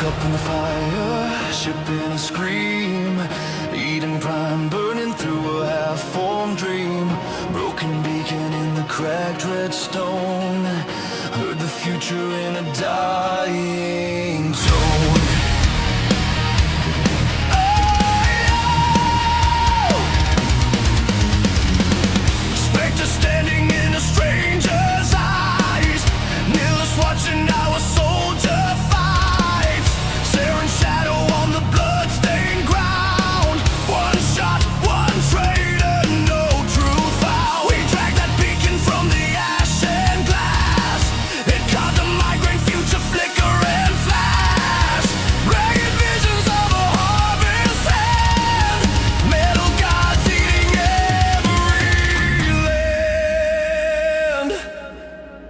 Up in the fire, ship in a scream, Eden Prime burning through a half-formed dream. Broken beacon in the cracked red stone, heard the future in a dying tone. Spectre standing in a stranger's eyes, Nihilus watching our soldier fight. Seren shadow on the blood-stained ground. One shot, one traitor, no truth found. We dragged that beacon from the ash and glass. It caught the migraine future flicker and flash. Ragged visions of a harvest hand. Metal gods eating every land.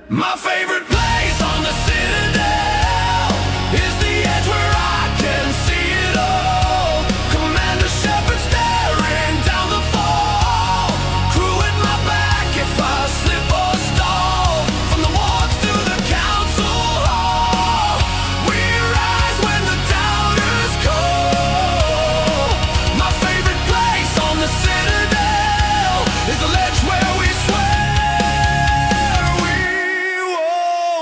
My favorite place on the Citadel is the edge where I can see it all. Commander Shepard staring down the fall. Crew at my back if I slip or stall. From the wards to the council hall, we rise when the doubters call. My favorite place on the Citadel is the ledge where we swear we won't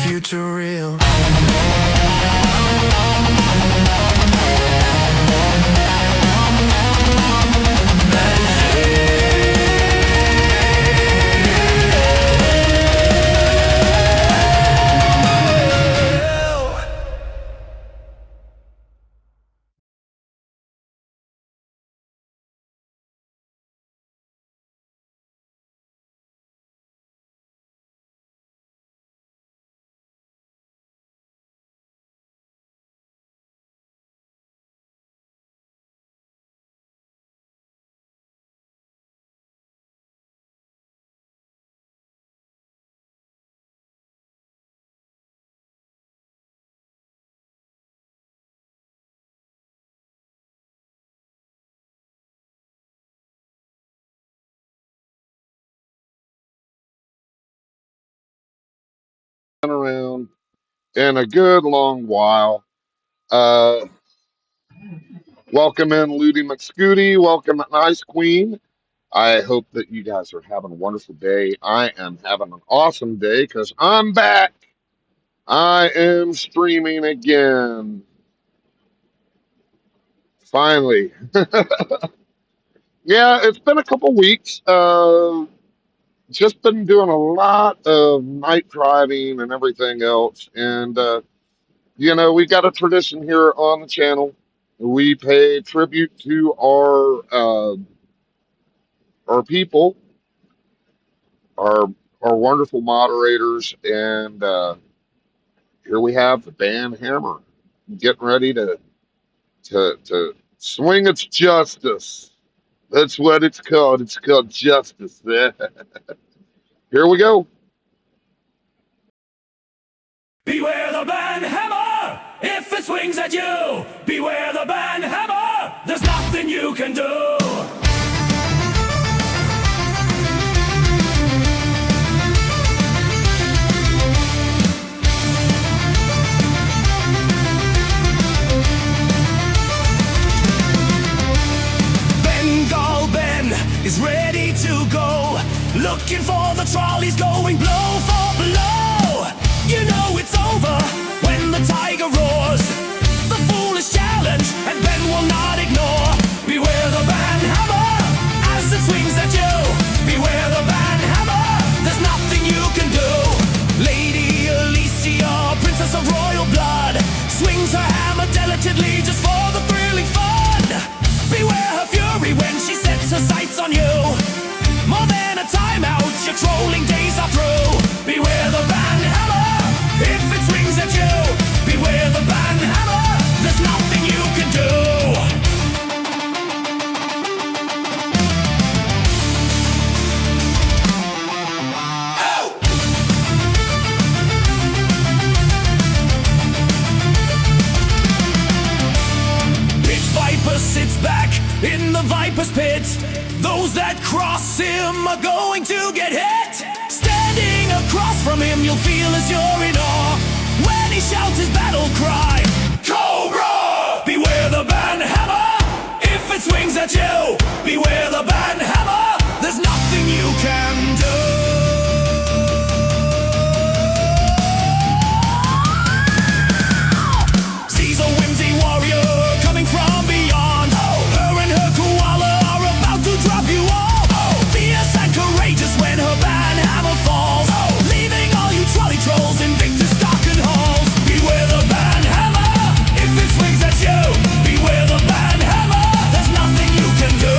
future real. Around in a good long while. Uh, Welcome in Ludi McScooty. Welcome, Nice Queen. I hope that you guys are having a wonderful day. I am having an awesome day because I'm back. I am streaming again. Finally. Yeah, it's been a couple weeks. Just been doing a lot of night driving and everything else. And we got a tradition here on the channel. We pay tribute to our people, our our wonderful moderators, and here we have the band Hammer getting ready to swing its justice. That's what it's called. It's called justice. Here we go. Beware the band hammer, if it swings at you. Beware the band hammer, there's nothing you can do. Bengal Ben is ready to go, looking for the trolleys going blow for blow. You know it's over when the tiger roars. The foolish challenge, and Ben will not ignore. Beware the band hammer as it swings at you. Beware the band hammer, there's nothing you can do. Lady Alicia, princess of royal blood, swings her hammer delicately just for the thrilling fun. Beware her fury when she sets her sights on you. More than a timeout, your trolling days are through. Beware the band hammer, if it swings at you. Beware the band hammer, there's nothing you can do. Oh! Pitch Viper sits back in the Viper's pit. Those that cross him are going to get hit. Standing across from him, you'll feel as you're in awe when he shouts his battle cry, Cobra! Beware the band hammer, if it swings at you. Beware the band hammer, there's nothing you can do. She's a whimsy warrior coming from beyond. Her and her koala are about to drop you all. Fierce and courageous when her band hammer falls, leaving all you trolley trolls in Victor's stock and halls. Beware the band hammer, if it swings at you. Beware the band hammer, there's nothing you can do.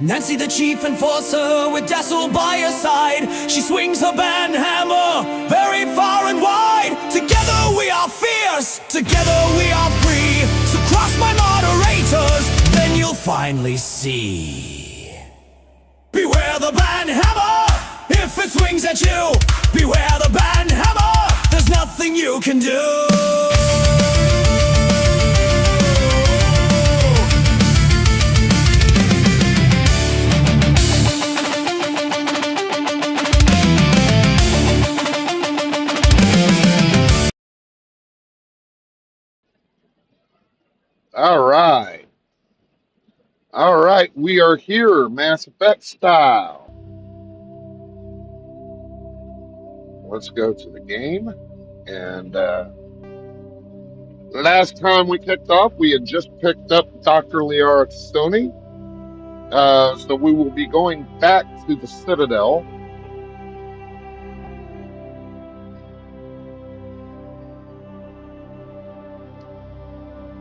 Nancy the chief enforcer with Dazzle by her side. She swings her band hammer very far and wide. Together we are fierce, together we are free. So cross my moderators, then you'll finally see. Beware the band hammer, if it swings at you. Beware the band hammer, there's nothing you can do. All right. All right. We are here, Mass Effect style. Let's go to the game. And last time we kicked off, we had just picked up Dr. Liara Stoni. So we will be going back to the Citadel.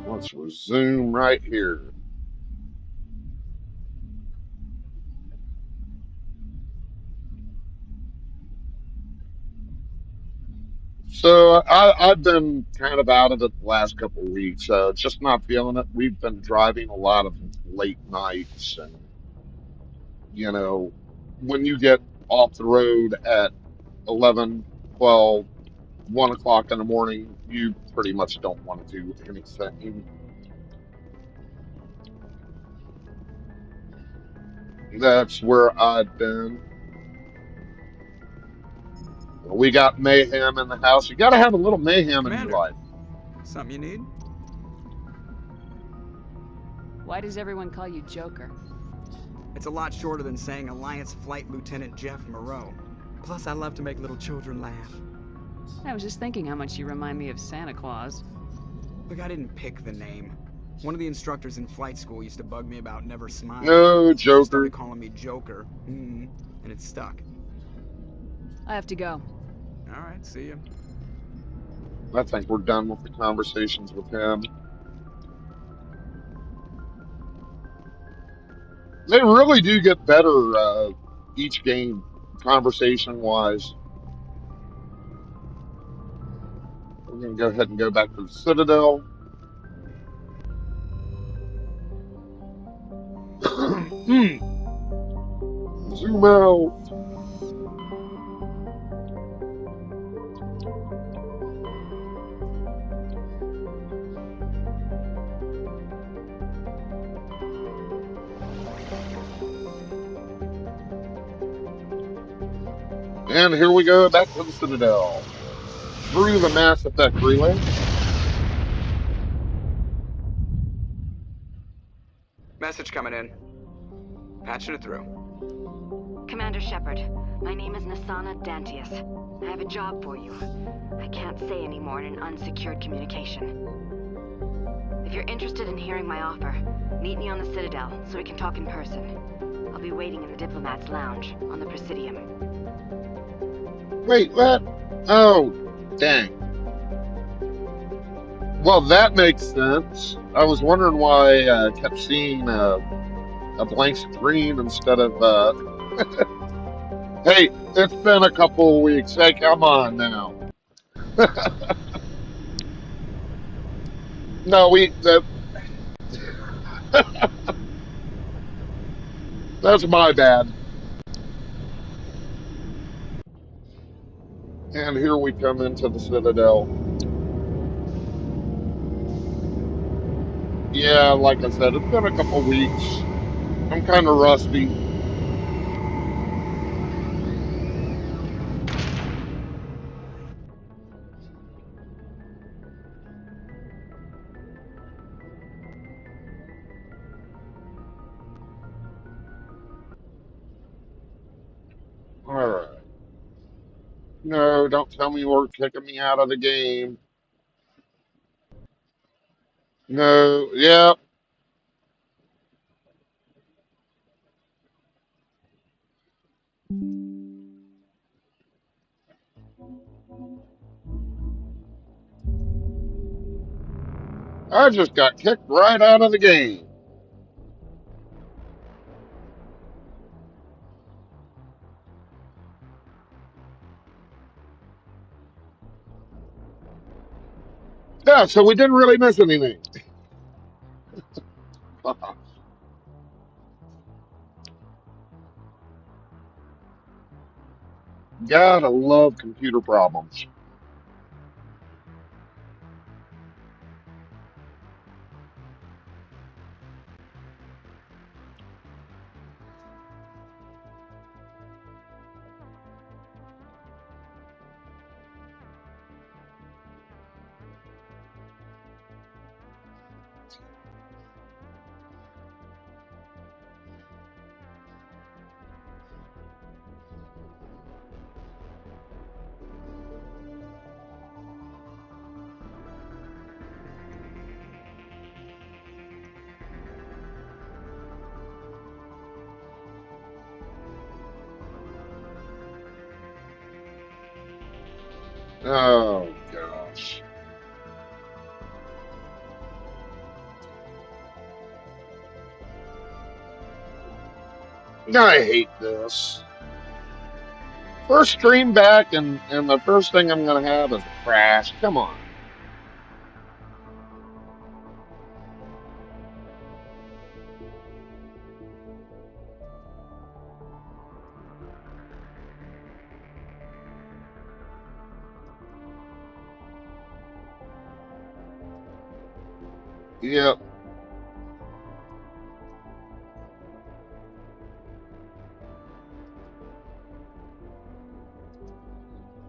Let's resume right here. So I've been kind of out of it the last couple of weeks. Just not feeling it. We've been driving a lot of late nights, and you know, when you get off the road at 11, 12, 1 o'clock in the morning, you pretty much don't want to do anything. That's where I've been. We got mayhem in the house. You got to have a little mayhem in your Commander, life. something you need? Why does everyone call you Joker? It's a lot shorter than saying Alliance Flight Lieutenant Jeff Moreau. Plus, I love to make little children laugh. I was just thinking how much you remind me of Santa Claus. Look, I didn't pick the name. One of the instructors in flight school used to bug me about never smiling. No, She Joker. started calling me Joker. And it stuck. I have to go. All right, see ya. I think we're done with the conversations with him. They really do get better each game, conversation wise. We're going to go ahead and go back to the Citadel. Zoom out. And here we go back to the Citadel. Through the Mass Effect relay. Message coming in. Patching it through. Commander Shepard, my name is Nasana Dantius. I have a job for you. I can't say any more in an unsecured communication. If you're interested in hearing my offer, meet me on the Citadel so we can talk in person. I'll be waiting in the Diplomat's Lounge on the Presidium. Wait, what? Oh, dang. Well, that makes sense. I was wondering why I kept seeing a blank screen instead of. Hey, it's been a couple of weeks. Hey, come on now. No, that's my bad. And here we come into the Citadel. Yeah, like I said, it's been a couple of weeks. I'm kind of rusty. All right. No, don't tell me you're kicking me out of the game. No, yeah. I just got kicked right out of the game. Yeah, so we didn't really miss anything. Gotta love computer problems. Oh gosh. I hate this. First stream back and the first thing I'm gonna have is a crash. Come on. Yep.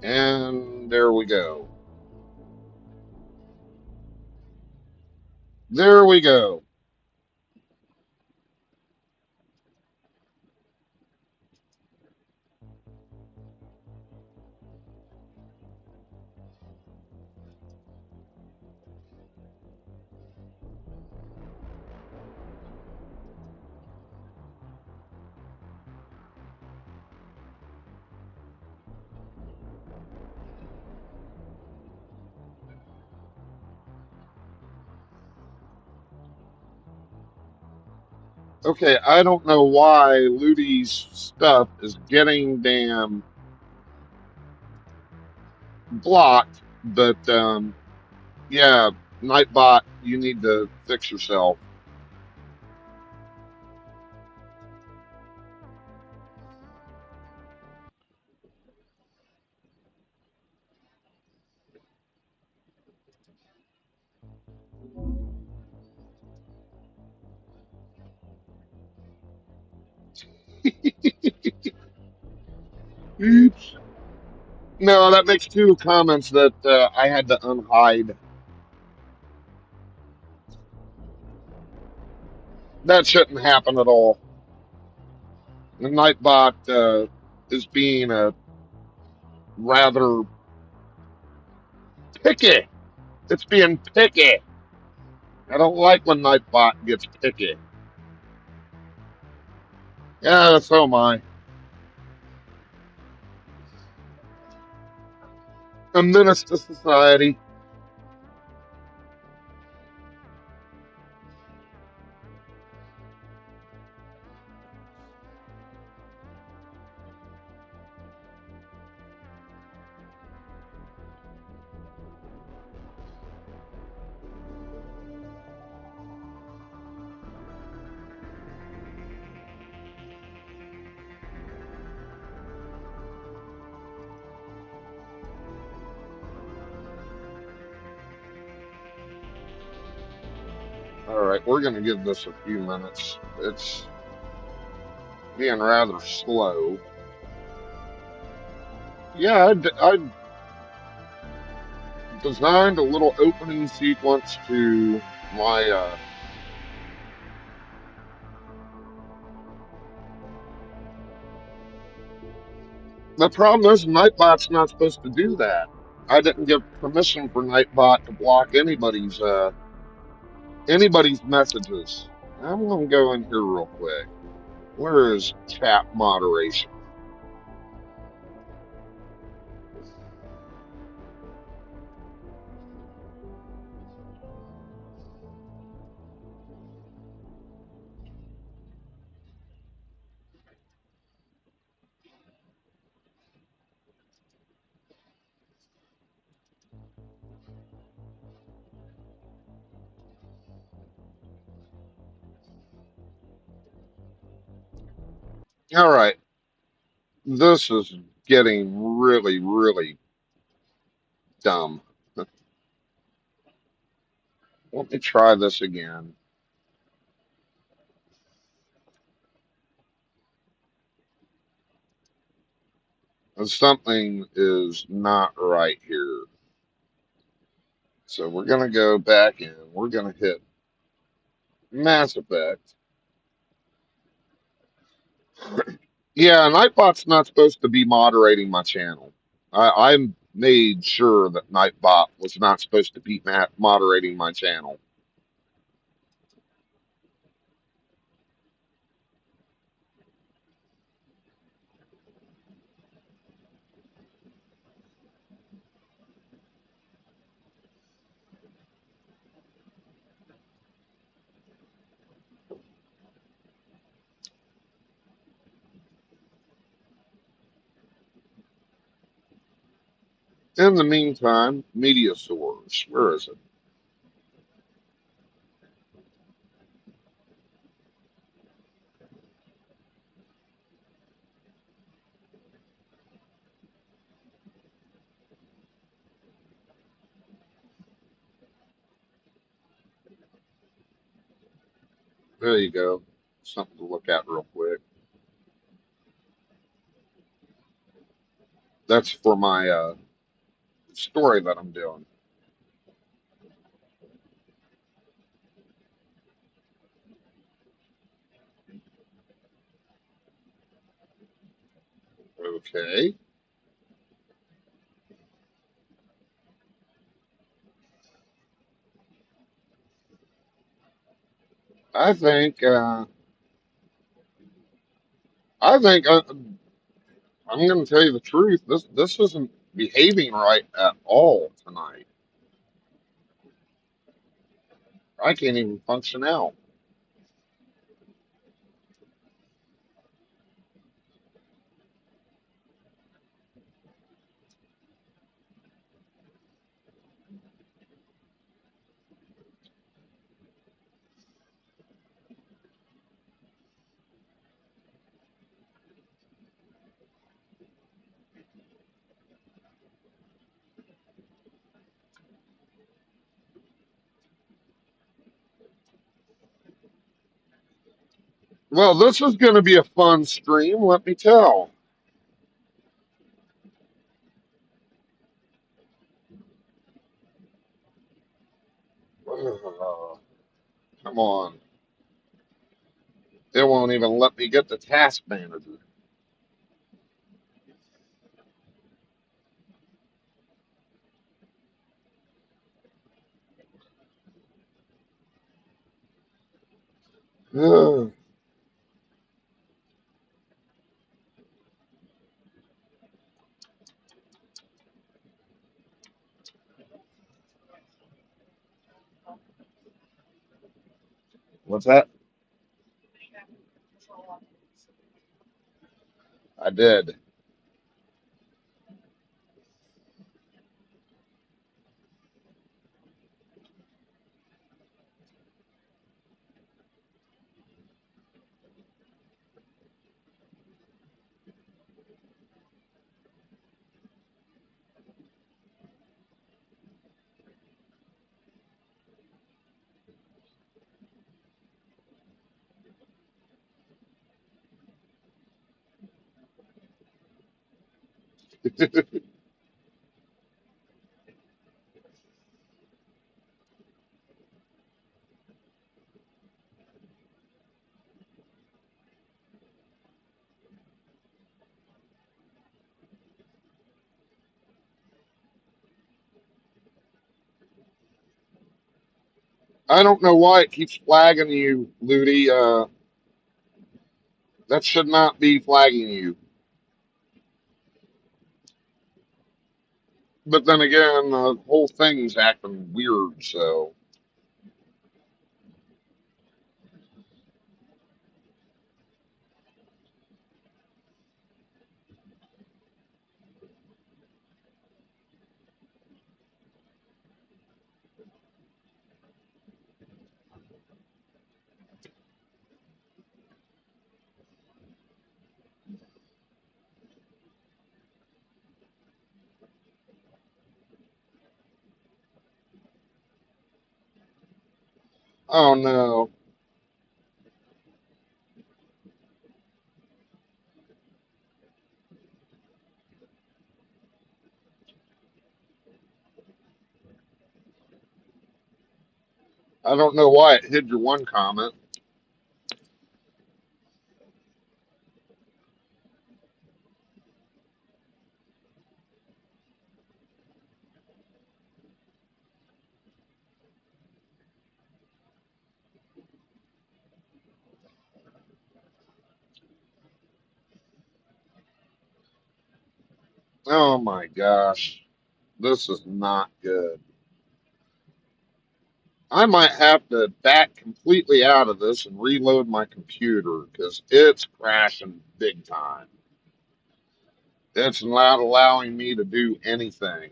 And there we go. There we go. Okay, I don't know why Ludi's stuff is getting damn blocked, but yeah, Nightbot, you need to fix yourself. Oops. No, that makes two comments that I had to unhide. That shouldn't happen at all. The Nightbot is being a rather picky. It's being picky. I don't like when Nightbot gets picky. Yeah, so am I. A menace to society. All right, we're going to give this a few minutes. It's being rather slow. Yeah, I designed a little opening sequence to my. The problem is, Nightbot's not supposed to do that. I didn't give permission for Nightbot to block anybody's messages. I'm gonna go in here real quick. Where is chat moderation? All right. This is getting really, really dumb. Let me try this again. Something is not right here. So we're going to go back in. We're going to hit Mass Effect. Yeah, Nightbot's not supposed to be moderating my channel. I made sure that Nightbot was not supposed to be moderating my channel. In the meantime, Media Source, where is it? There you go. Something to look at real quick. That's for my story that I'm doing. Okay. I think uh, I think I'm going to tell you the truth. This isn't behaving right at all tonight. I can't even function out. Well, this is going to be a fun stream, let me tell. Come on. It won't even let me get the task manager. Ugh. What's that? I did. I don't know why it keeps flagging you, Ludi. That should not be flagging you. But then again, the whole thing's acting weird, so. Oh no. I don't know why it hid your one comment. Oh my gosh. This is not good. I might have to back completely out of this and reload my computer because it's crashing big time. It's not allowing me to do anything.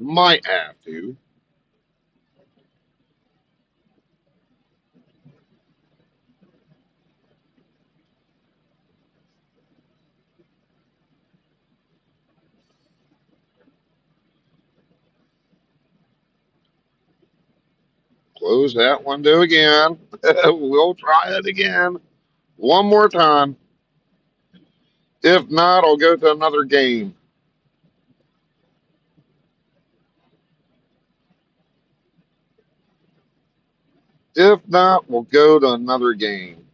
Might have to. Close that window again. We'll try it again. One more time. If not, I'll go to another game. If not, we'll go to another game.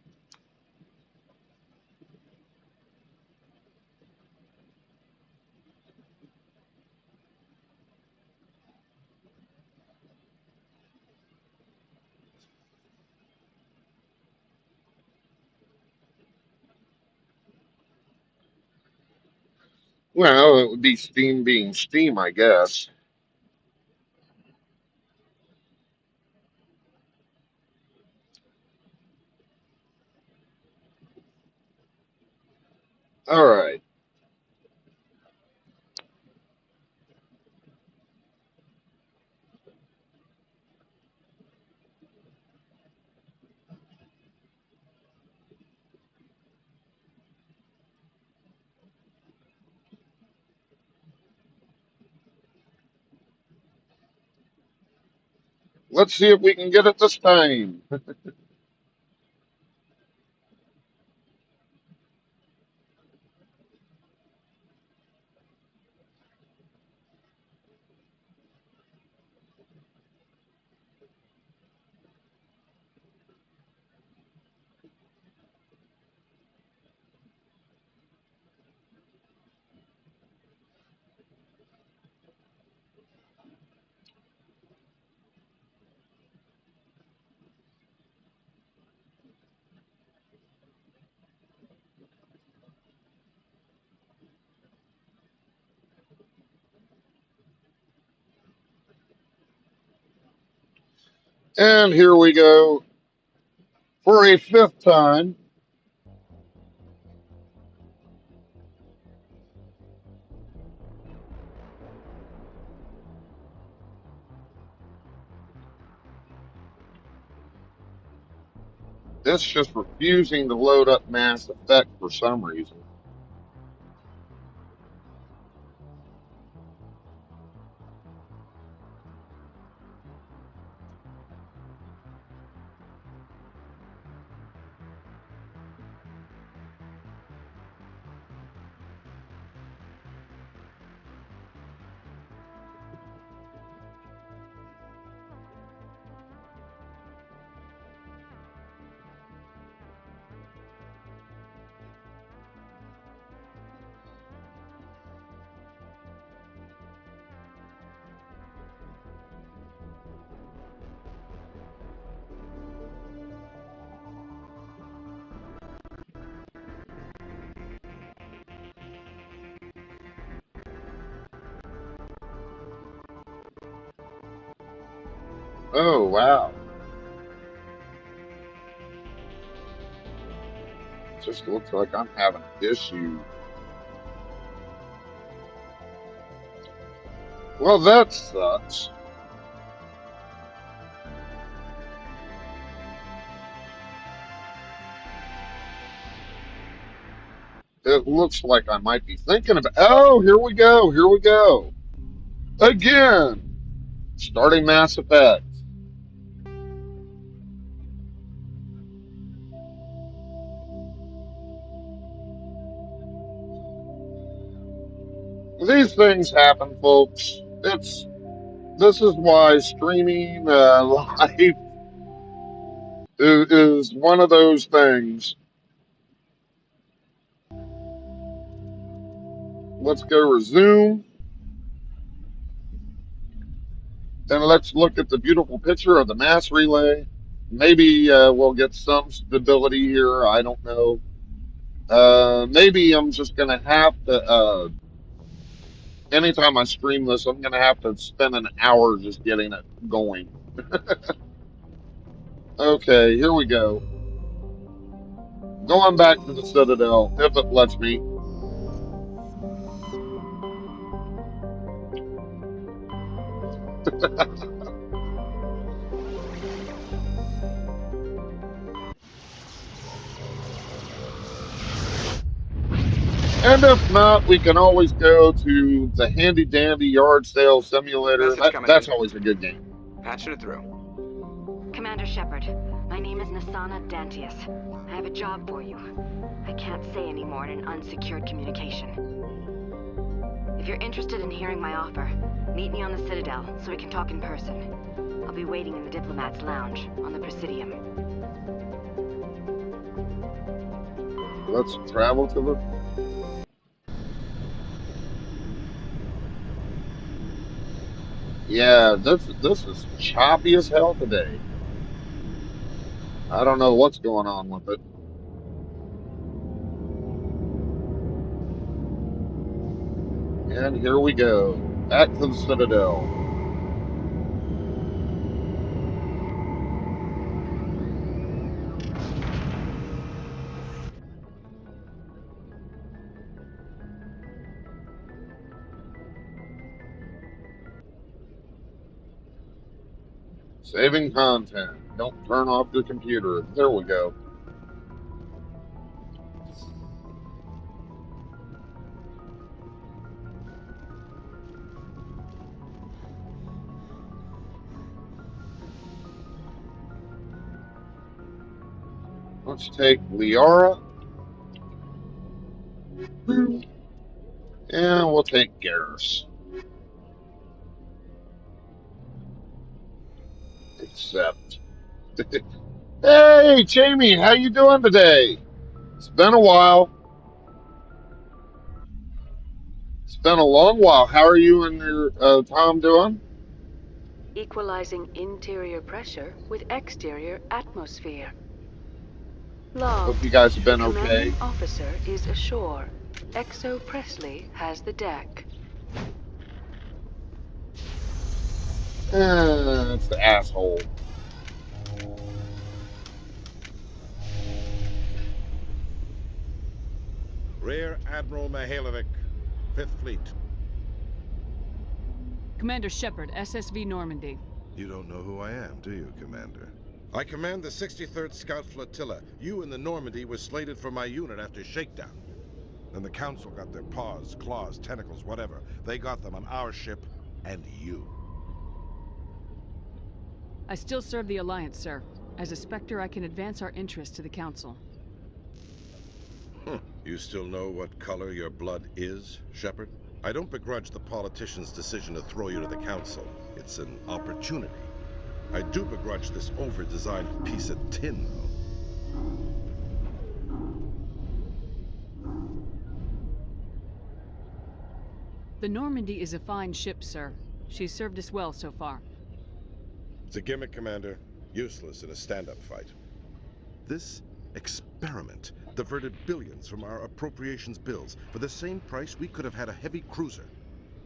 Well, it would be Steam being Steam, I guess. All right. Let's see if we can get it this time. And here we go for a fifth time. It's just refusing to load up Mass Effect for some reason. Oh, wow. Just looks like I'm having an issue. Well, that sucks. It looks like I might be thinking about. Oh, here we go. Here we go. Again, starting Mass Effect. These things happen, folks. This is why streaming live is one of those things. Let's go resume and let's look at the beautiful picture of the mass relay. Maybe we'll get some stability here. I don't know. Maybe I'm just gonna have to. Anytime I stream this, I'm gonna have to spend an hour just getting it going. Okay, here we go. Going back to the Citadel, if it lets me. And if not, we can always go to the handy dandy yard sale simulator. Message coming That's in. always a good game. Patching it through. Commander Shepard, my name is Nasana Dantius. I have a job for you. I can't say any more in an unsecured communication. If you're interested in hearing my offer, meet me on the Citadel so we can talk in person. I'll be waiting in the Diplomat's Lounge on the Presidium. Let's travel to the. Yeah, this is choppy as hell today. I don't know what's going on with it. And here we go. Back to the Citadel. Saving content. Don't turn off the computer. There we go. Let's take Liara. And we'll take Garrus. Except. Hey, Jamie, how you doing today? It's been a while. It's been a long while. How are you and your Tom doing? Equalizing interior pressure with exterior atmosphere. Hope you Logged. guys have The been okay. commanding officer is ashore. Exo Presley has the deck. It's the asshole. Rear Admiral Mihailovic, 5th Fleet. Commander Shepard, SSV Normandy. You don't know who I am, do you, Commander? I command the 63rd Scout Flotilla. You and the Normandy were slated for my unit after shakedown. Then the Council got their paws, claws, tentacles, whatever. They got them on our ship and you. I still serve the Alliance, sir. As a Spectre, I can advance our interests to the Council. You still know what color your blood is, Shepard? I don't begrudge the politician's decision to throw you to the Council. It's an opportunity. I do begrudge this over-designed piece of tin, though. The Normandy is a fine ship, sir. She's served us well so far. It's a gimmick, Commander. Useless in a stand-up fight. This experiment diverted billions from our appropriations bills. For the same price, we could have had a heavy cruiser.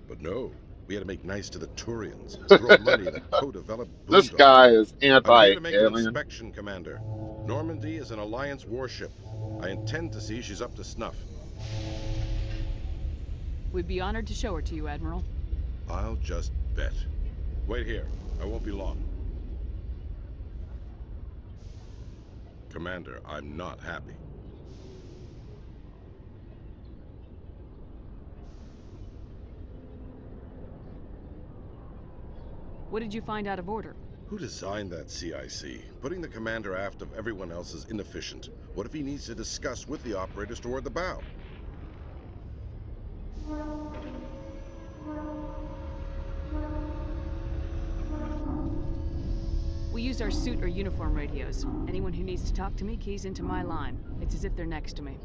But no, We had to make nice to the Turians, throw money at a co-developed This boondoggle. guy is I'm here to make an anti-alien. inspection, Commander. Normandy is an Alliance warship. I intend to see she's up to snuff. We'd be honored to show her to you, Admiral. I'll just bet. Wait here. I won't be long. Commander, I'm not happy. What did you find out of order? Who designed that CIC? Putting the commander aft of everyone else is inefficient. What if he needs to discuss with the operators toward the bow? We use our suit or uniform radios. Anyone who needs to talk to me keys into my line. It's as if they're next to me.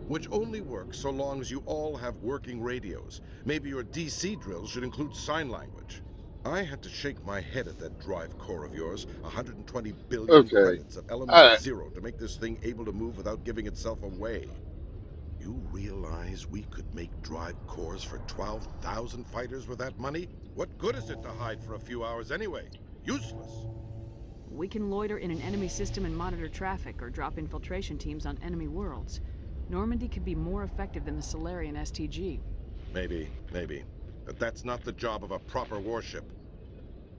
Which only works so long as you all have working radios. Maybe your DC drills should include sign language. I had to shake my head at that drive core of yours. 120 billion credits of element zero to make this thing able to move without giving itself away. You realize we could make drive cores for 12,000 fighters with that money? What good is it to hide for a few hours anyway? Useless. We can loiter in an enemy system and monitor traffic, or drop infiltration teams on enemy worlds. Normandy could be more effective than the Solarian STG. Maybe. But that's not the job of a proper warship.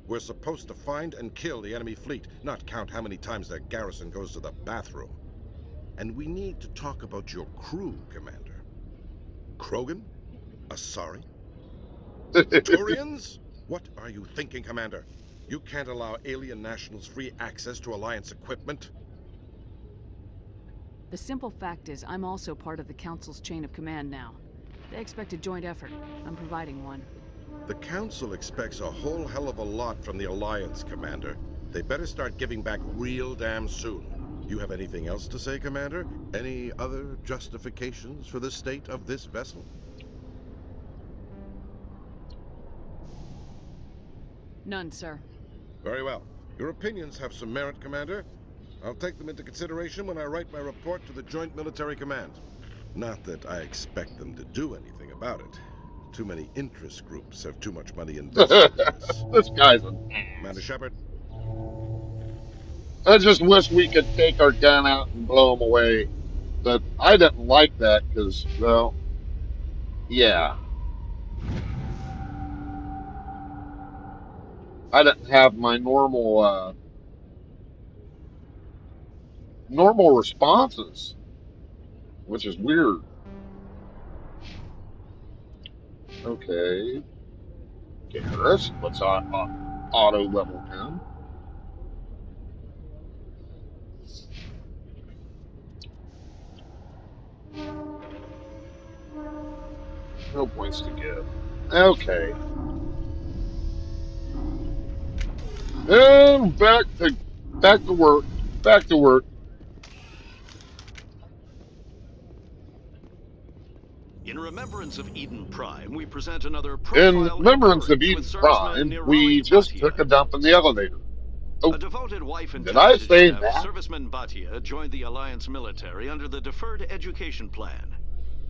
We're supposed to find and kill the enemy fleet, not count how many times their garrison goes to the bathroom. And we need to talk about your crew, Commander. Krogan? Asari? Turians? What are you thinking, Commander? You can't allow alien nationals free access to Alliance equipment. The simple fact is, I'm also part of the Council's chain of command now. They expect a joint effort. I'm providing one. The Council expects a whole hell of a lot from the Alliance, Commander. They better start giving back real damn soon. You have anything else to say, Commander? Any other justifications for the state of this vessel? None, sir. Very well. Your opinions have some merit, Commander. I'll take them into consideration when I write my report to the Joint Military Command. Not that I expect them to do anything about it. Too many interest groups have too much money invested in this. This guy's an Commander ass. Shepard? I just wish we could take our gun out and blow him away. But I didn't like that because, well, yeah. I didn't have my normal responses, which is weird. Okay, Garrus, let's auto level him. No points to give. Okay, and back to work. Back to work. In remembrance of Eden Prime, we present another In profile in remembrance of courage with Eden serviceman Prime, we Nirali just took a Bhatia. dump in the elevator. Oh, A devoted wife and did I talented say chef, that? Serviceman Bhatia joined the Alliance military under the Deferred Education Plan.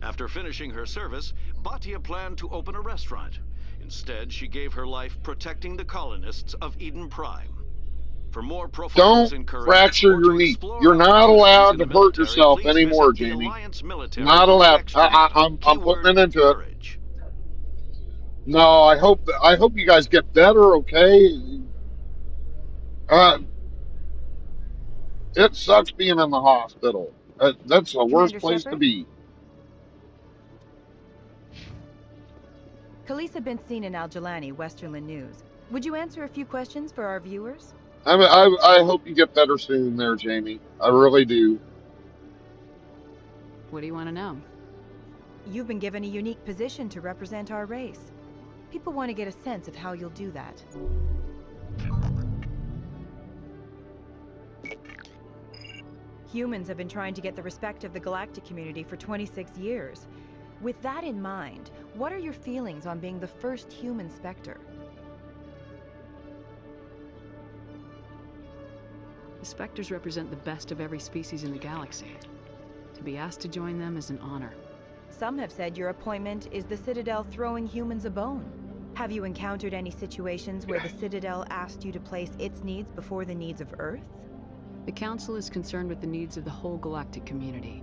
After finishing her service, Bhatia planned to open a restaurant. Instead, she gave her life protecting the colonists of Eden Prime. For more profiles in Don't courage, fracture or your to knee. explore You're not opportunities allowed in to the hurt military, yourself please anymore, visit the Jamie. Alliance military Not allowed. text tab. I'm Keyword putting it into it. courage. No, I hope you guys get better. Okay. Uh, it sucks being in the hospital. That's the worst Commander place to Shepard? be. Khaleesa been seen in Al-Jalani, Westerland News. Would you answer a few questions for our viewers? I hope you get better soon, there, Jamie. I really do. What do you want to know? You've been given a unique position to represent our race. People want to get a sense of how you'll do that. Humans have been trying to get the respect of the galactic community for 26 years. With that in mind, what are your feelings on being the first human Spectre? The Spectres represent the best of every species in the galaxy. To be asked to join them is an honor. Some have said your appointment is the Citadel throwing humans a bone. Have you encountered any situations where the Citadel asked you to place its needs before the needs of Earth? The Council is concerned with the needs of the whole galactic community.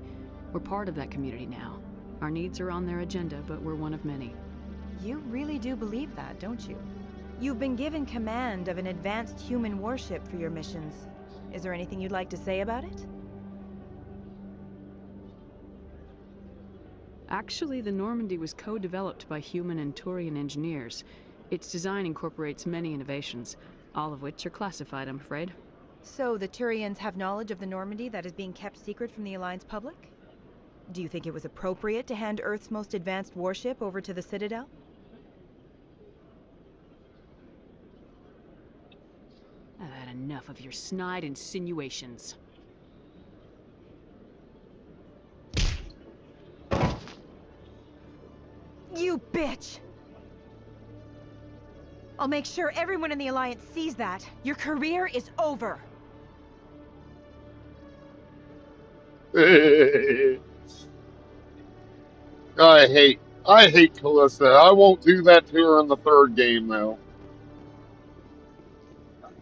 We're part of that community now. Our needs are on their agenda, but we're one of many. You really do believe that, don't you? You've been given command of an advanced human warship for your missions. Is there anything you'd like to say about it? Actually, the Normandy was co-developed by human and Turian engineers. Its design incorporates many innovations, all of which are classified, I'm afraid. So the Turians have knowledge of the Normandy that is being kept secret from the Alliance public? Do you think it was appropriate to hand Earth's most advanced warship over to the Citadel? I've had enough of your snide insinuations. You bitch! I'll make sure everyone in the Alliance sees that. Your career is over. I hate Callista. I won't do that to her in the third game, though.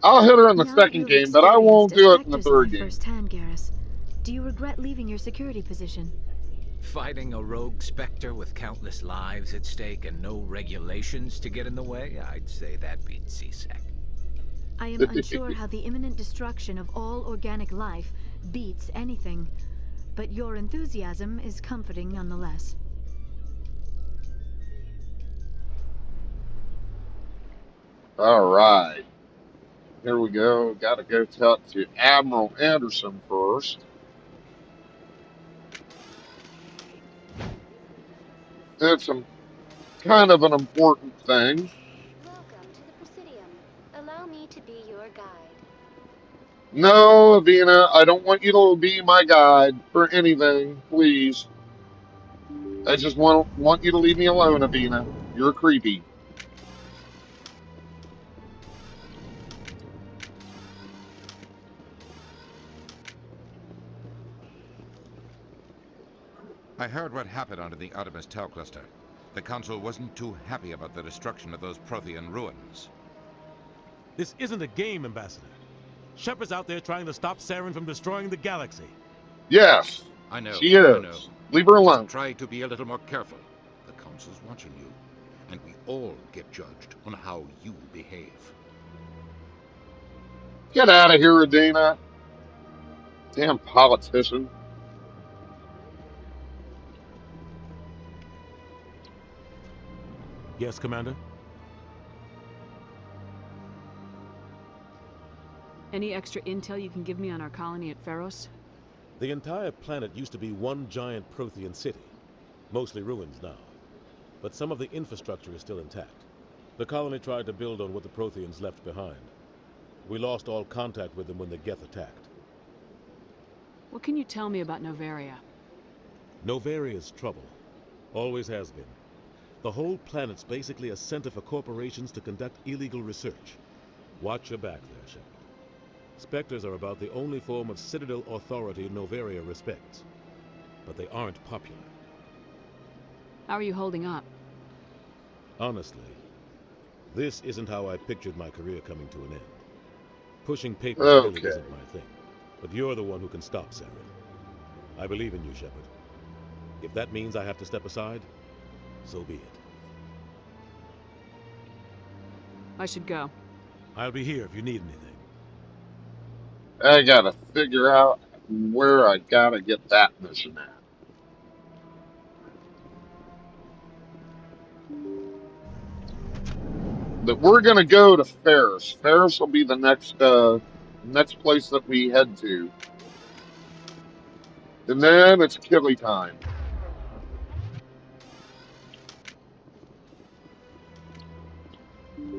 I'll hit her in the Now that second you've game, but I won't do it in the experienced a third Spectre's game. life firsthand, Garrus, do you regret leaving your security position? Fighting a rogue Spectre with countless lives at stake and no regulations to get in the way? I'd say that beats CSEC. I am unsure how the imminent destruction of all organic life beats anything, but your enthusiasm is comforting nonetheless. All right. Here we go. Got to go talk to Admiral Anderson first. It's kind of an important thing. Welcome to the Presidium. Allow me to be your guide. No, Avina, I don't want you to be my guide for anything, please. I just want you to leave me alone, Avina. You're creepy. I heard what happened under the Artemis Tau cluster. The Council wasn't too happy about the destruction of those Prothean ruins. This isn't a game, Ambassador. Shepard's out there trying to stop Seren from destroying the galaxy. Yes, I know. she is. I know. Leave her alone. Just try to be a little more careful. The Council's watching you, and we all get judged on how you behave. Get out of here, Adina. Damn politician. Yes, Commander? Any extra intel you can give me on our colony at Pharos? The entire planet used to be one giant Prothean city. Mostly ruins now. But some of the infrastructure is still intact. The colony tried to build on what the Protheans left behind. We lost all contact with them when the Geth attacked. What can you tell me about Novaria? Novaria's trouble. Always has been. The whole planet's basically a center for corporations to conduct illegal research. Watch your back there, Shepard. Spectres are about the only form of Citadel authority Novaria respects. But they aren't popular. How are you holding up? Honestly, this isn't how I pictured my career coming to an end. Pushing papers really isn't my thing. But you're the one who can stop Seren. I believe in you, Shepard. If that means I have to step aside, so be it. I should go. I'll be here if you need anything. I gotta figure out where I gotta get that mission at. But we're gonna go to Ferris. Ferris will be the next place that we head to. And then it's Killy time.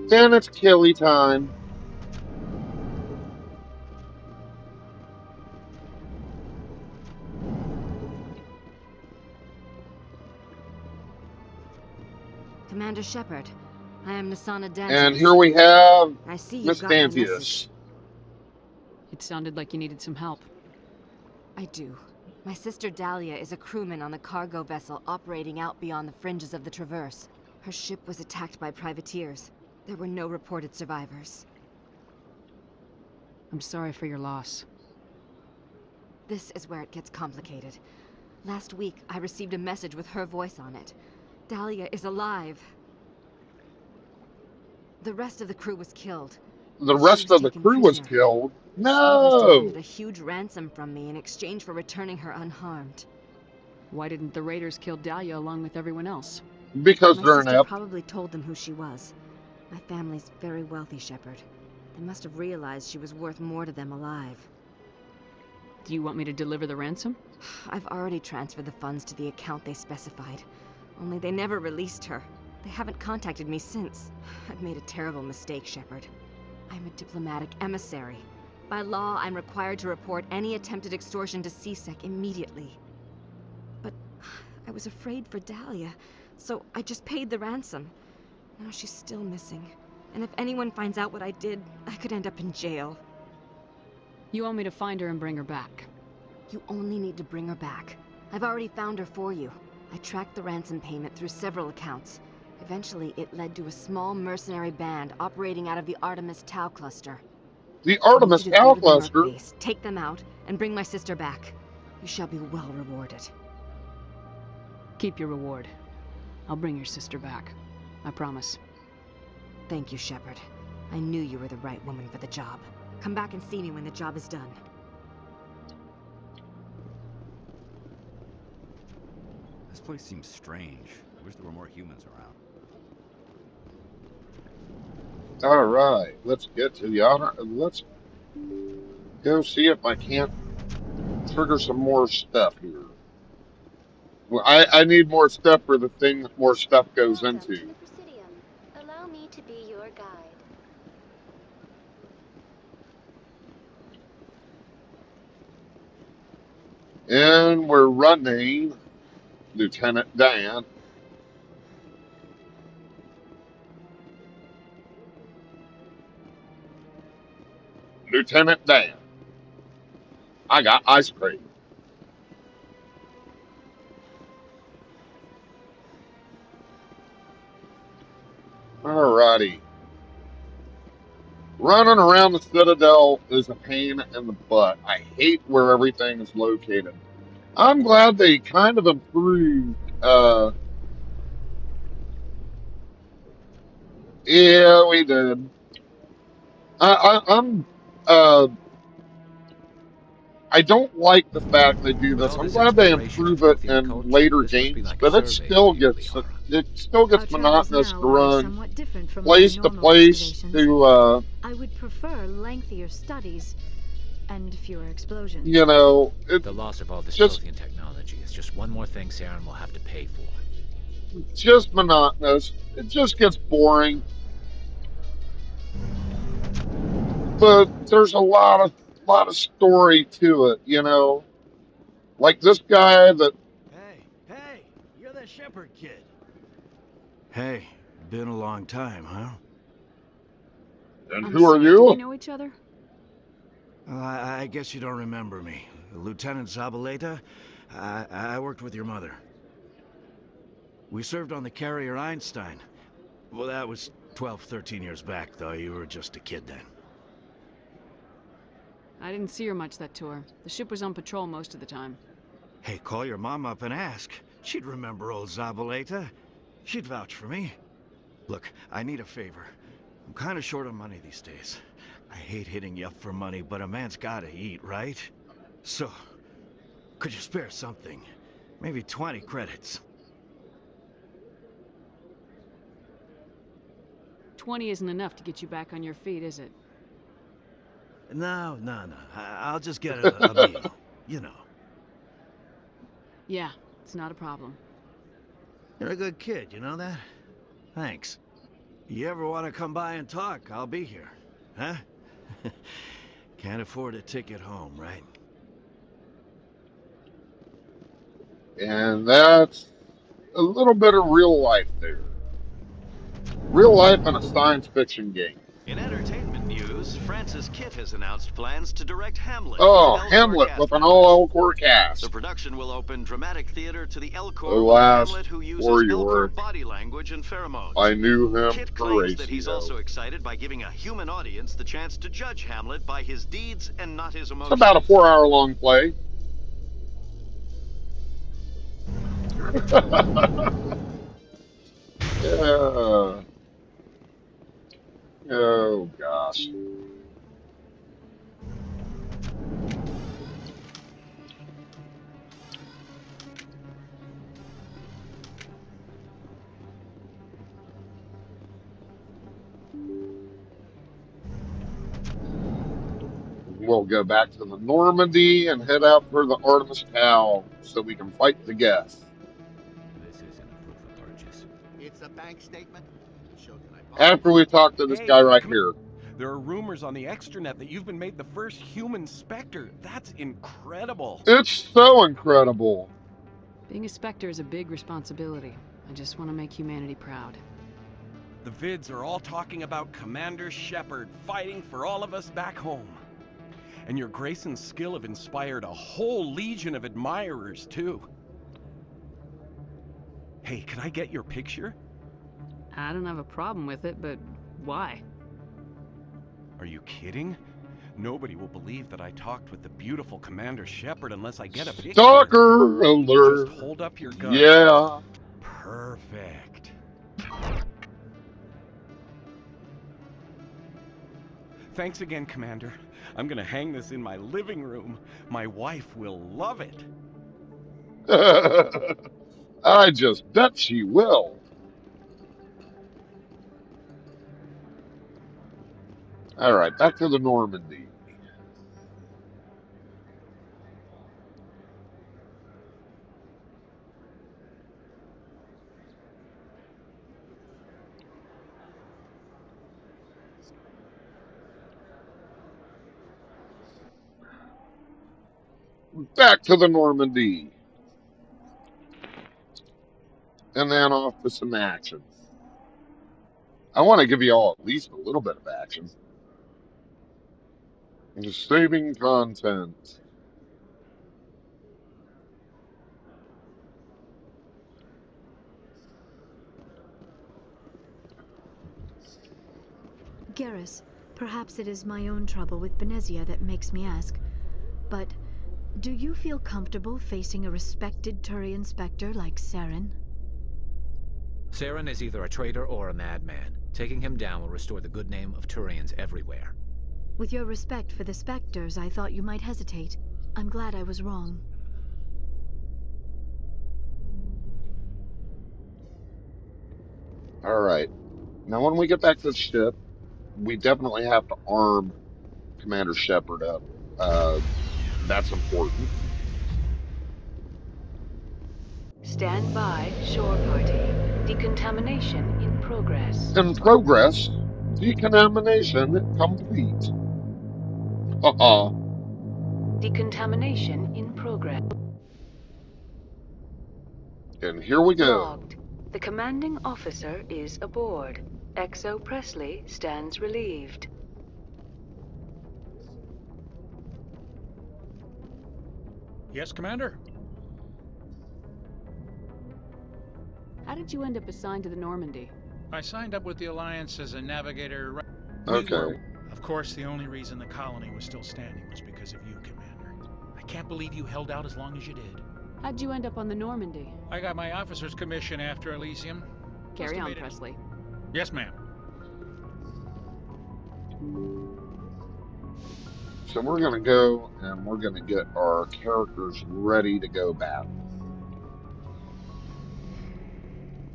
Then it's Killy time. Commander Shepard, I am Nasana Dantius. And here we have I see Miss got my Dantius. message. It sounded like you needed some help. I do. My sister Dahlia is a crewman on the cargo vessel operating out beyond the fringes of the Traverse. Her ship was attacked by privateers. There were no reported survivors. I'm sorry for your loss. This is where it gets complicated. Last week, I received a message with her voice on it. Dahlia is alive. The rest of the crew was killed. The rest of the crew was killed? Smugglers No! demanded a huge ransom from me in exchange for returning her unharmed. Why didn't the raiders kill Dahlia along with everyone else? Because My they're sister inept. probably told them who she was. My family's very wealthy, Shepard. They must have realized she was worth more to them alive. Do you want me to deliver the ransom? I've already transferred the funds to the account they specified. Only they never released her. They haven't contacted me since. I've made a terrible mistake, Shepard. I'm a diplomatic emissary. By law, I'm required to report any attempted extortion to CSEC immediately. But I was afraid for Dahlia, so I just paid the ransom. Now she's still missing. And if anyone finds out what I did, I could end up in jail. You want me to find her and bring her back? You only need to bring her back. I've already found her for you. I tracked the ransom payment through several accounts. Eventually, it led to a small mercenary band operating out of the Artemis Tau cluster. The Artemis Tau cluster? Base, take them out, and bring my sister back. You shall be well rewarded. Keep your reward. I'll bring your sister back. I promise. Thank you, Shepard. I knew you were the right woman for the job. Come back and see me when the job is done. This place seems strange. I wish there were more humans around. Alright, let's get to the honor. Let's go see if I can't trigger some more stuff here. Well, I need more stuff for the thing that more stuff goes into. To the Presidium. Allow me to be your guide. And we're running Lieutenant Dan. Lieutenant Dan. I got ice cream. Alrighty. Running around the Citadel is a pain in the butt. I hate where everything is located. I'm glad they kind of improved. Yeah, we did. I'm. I don't like the fact they do this. I'm glad they improve it in later games, but it still gets monotonous to run place to place to. I would prefer lengthier studies and fewer explosions. You know, the loss of all this Prothean technology is just one more thing Seren will have to pay for. Just monotonous. It just gets boring. But there's a lot of story to it, you know. Like this guy that. Hey, you're that Shepard kid. Hey, been a long time, huh? And who are you? Do we know each other? I guess you don't remember me. Lieutenant Zabaleta? I worked with your mother. We served on the carrier Einstein. Well, that was 12, 13 years back, though. You were just a kid then. I didn't see her much that tour. The ship was on patrol most of the time. Hey, call your mom up and ask. She'd remember old Zabaleta. She'd vouch for me. Look, I need a favor. I'm kind of short on money these days. I hate hitting you up for money, but a man's gotta eat, right? So, could you spare something? Maybe 20 credits. 20 isn't enough to get you back on your feet, is it? No. I'll just get a meal, you know. Yeah, it's not a problem. You're a good kid, you know that? Thanks. You ever want to come by and talk, I'll be here. Huh? Can't afford a ticket home, right? And that's a little bit of real life there. Real life in a science fiction game. In entertainment news, Theros, Francis Kitt has announced plans to direct Hamlet. Oh, for the Hamlet Elcor with an cast all-Elcor The cast. production will open dramatic theater to the Elcor with Alas, Hamlet, who for uses your Elcor work. body language and pheromones. I knew him Kit for claims that he's Horatio. also excited by giving a human audience the chance to judge Hamlet by his deeds and not his It's emotions. about a 4-hour-long play. Yeah. Oh, gosh. We'll go back to the Normandy and head out for the Artemis Tau so we can fight the Geth. This isn't a proof of purchase. It's a bank statement. After we talk to this guy right here. There are rumors on the extranet that you've been made the first human Spectre. That's incredible. It's so incredible. Being a Spectre is a big responsibility. I just want to make humanity proud. The vids are all talking about Commander Shepard fighting for all of us back home. And your grace and skill have inspired a whole legion of admirers, too. Hey, can I get your picture? I don't have a problem with it, but why? Are you kidding? Nobody will believe that I talked with the beautiful Commander Shepard unless I get a picture. Stalker alert. Just hold up your gun. Yeah. Perfect. Thanks again, Commander. I'm gonna hang this in my living room. My wife will love it. I just bet she will. All right, back to the Normandy. Back to the Normandy. And then off to some action. I want to give you all at least a little bit of action. Just saving content. Garrus, perhaps it is my own trouble with Benezia that makes me ask, but do you feel comfortable facing a respected Turian Spectre like Seren? Seren is either a traitor or a madman. Taking him down will restore the good name of Turians everywhere. With your respect for the Spectres, I thought you might hesitate. I'm glad I was wrong. All right. Now, when we get back to the ship, we definitely have to arm Commander Shepard up. That's important. Stand by, shore party. Decontamination in progress. In progress, decontamination complete. Haha. Decontamination in progress. And here we go. Logged. The commanding officer is aboard. XO Presley stands relieved. Yes, Commander? How did you end up assigned to the Normandy? I signed up with the Alliance as a navigator. Okay. Of course, the only reason the colony was still standing was because of you, Commander. I can't believe you held out as long as you did. How'd you end up on the Normandy? I got my officer's commission after Elysium. Carry on, Presley. Yes, ma'am. So we're going to go and we're going to get our characters ready to go battle.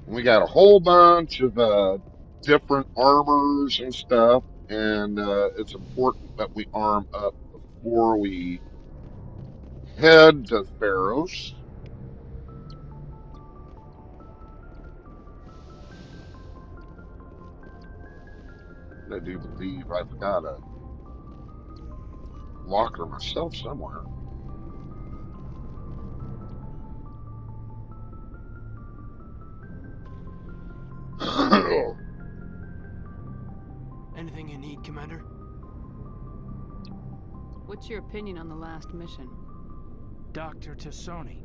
We got a whole bunch of different armors and stuff, and it's important that we arm up before we head to Theros. I do believe I've got a locker myself somewhere. Anything you need, Commander? What's your opinion on the last mission? Dr. Tassoni.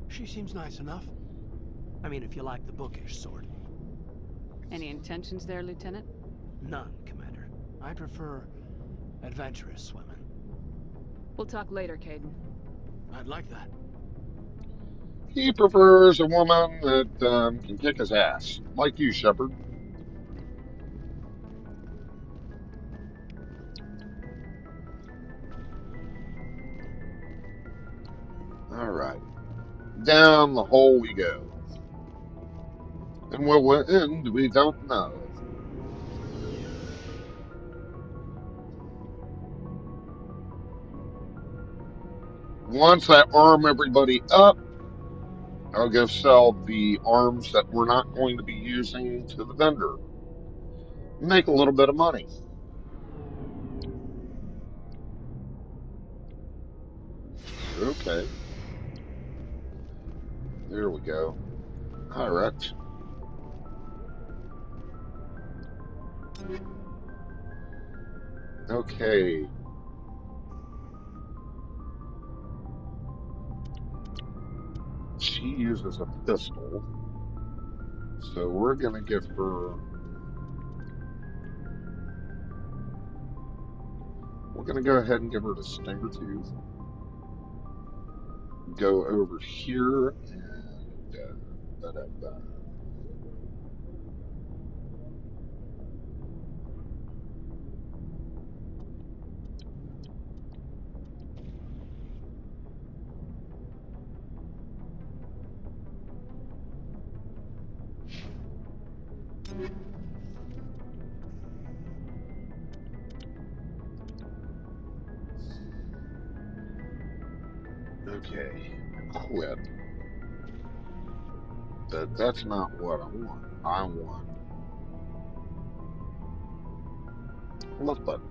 She seems nice enough. I mean, if you like the bookish sort. Any intentions there, Lieutenant? None, Commander. I prefer adventurous women. We'll talk later, Caden. I'd like that. He prefers a woman that can kick his ass, like you, Shepard. All right. Down the hole we go. And where we'll end, we don't know. Once I arm everybody up, I'll go sell the arms that we're not going to be using to the vendor. Make a little bit of money. Okay. There we go. All right. Okay. She uses a pistol. So we're going to give her... We're going to go ahead and give her the Stinger Tooth. Go over here and... da-da-da. Okay. Equip. But that's not what I want. I want left button.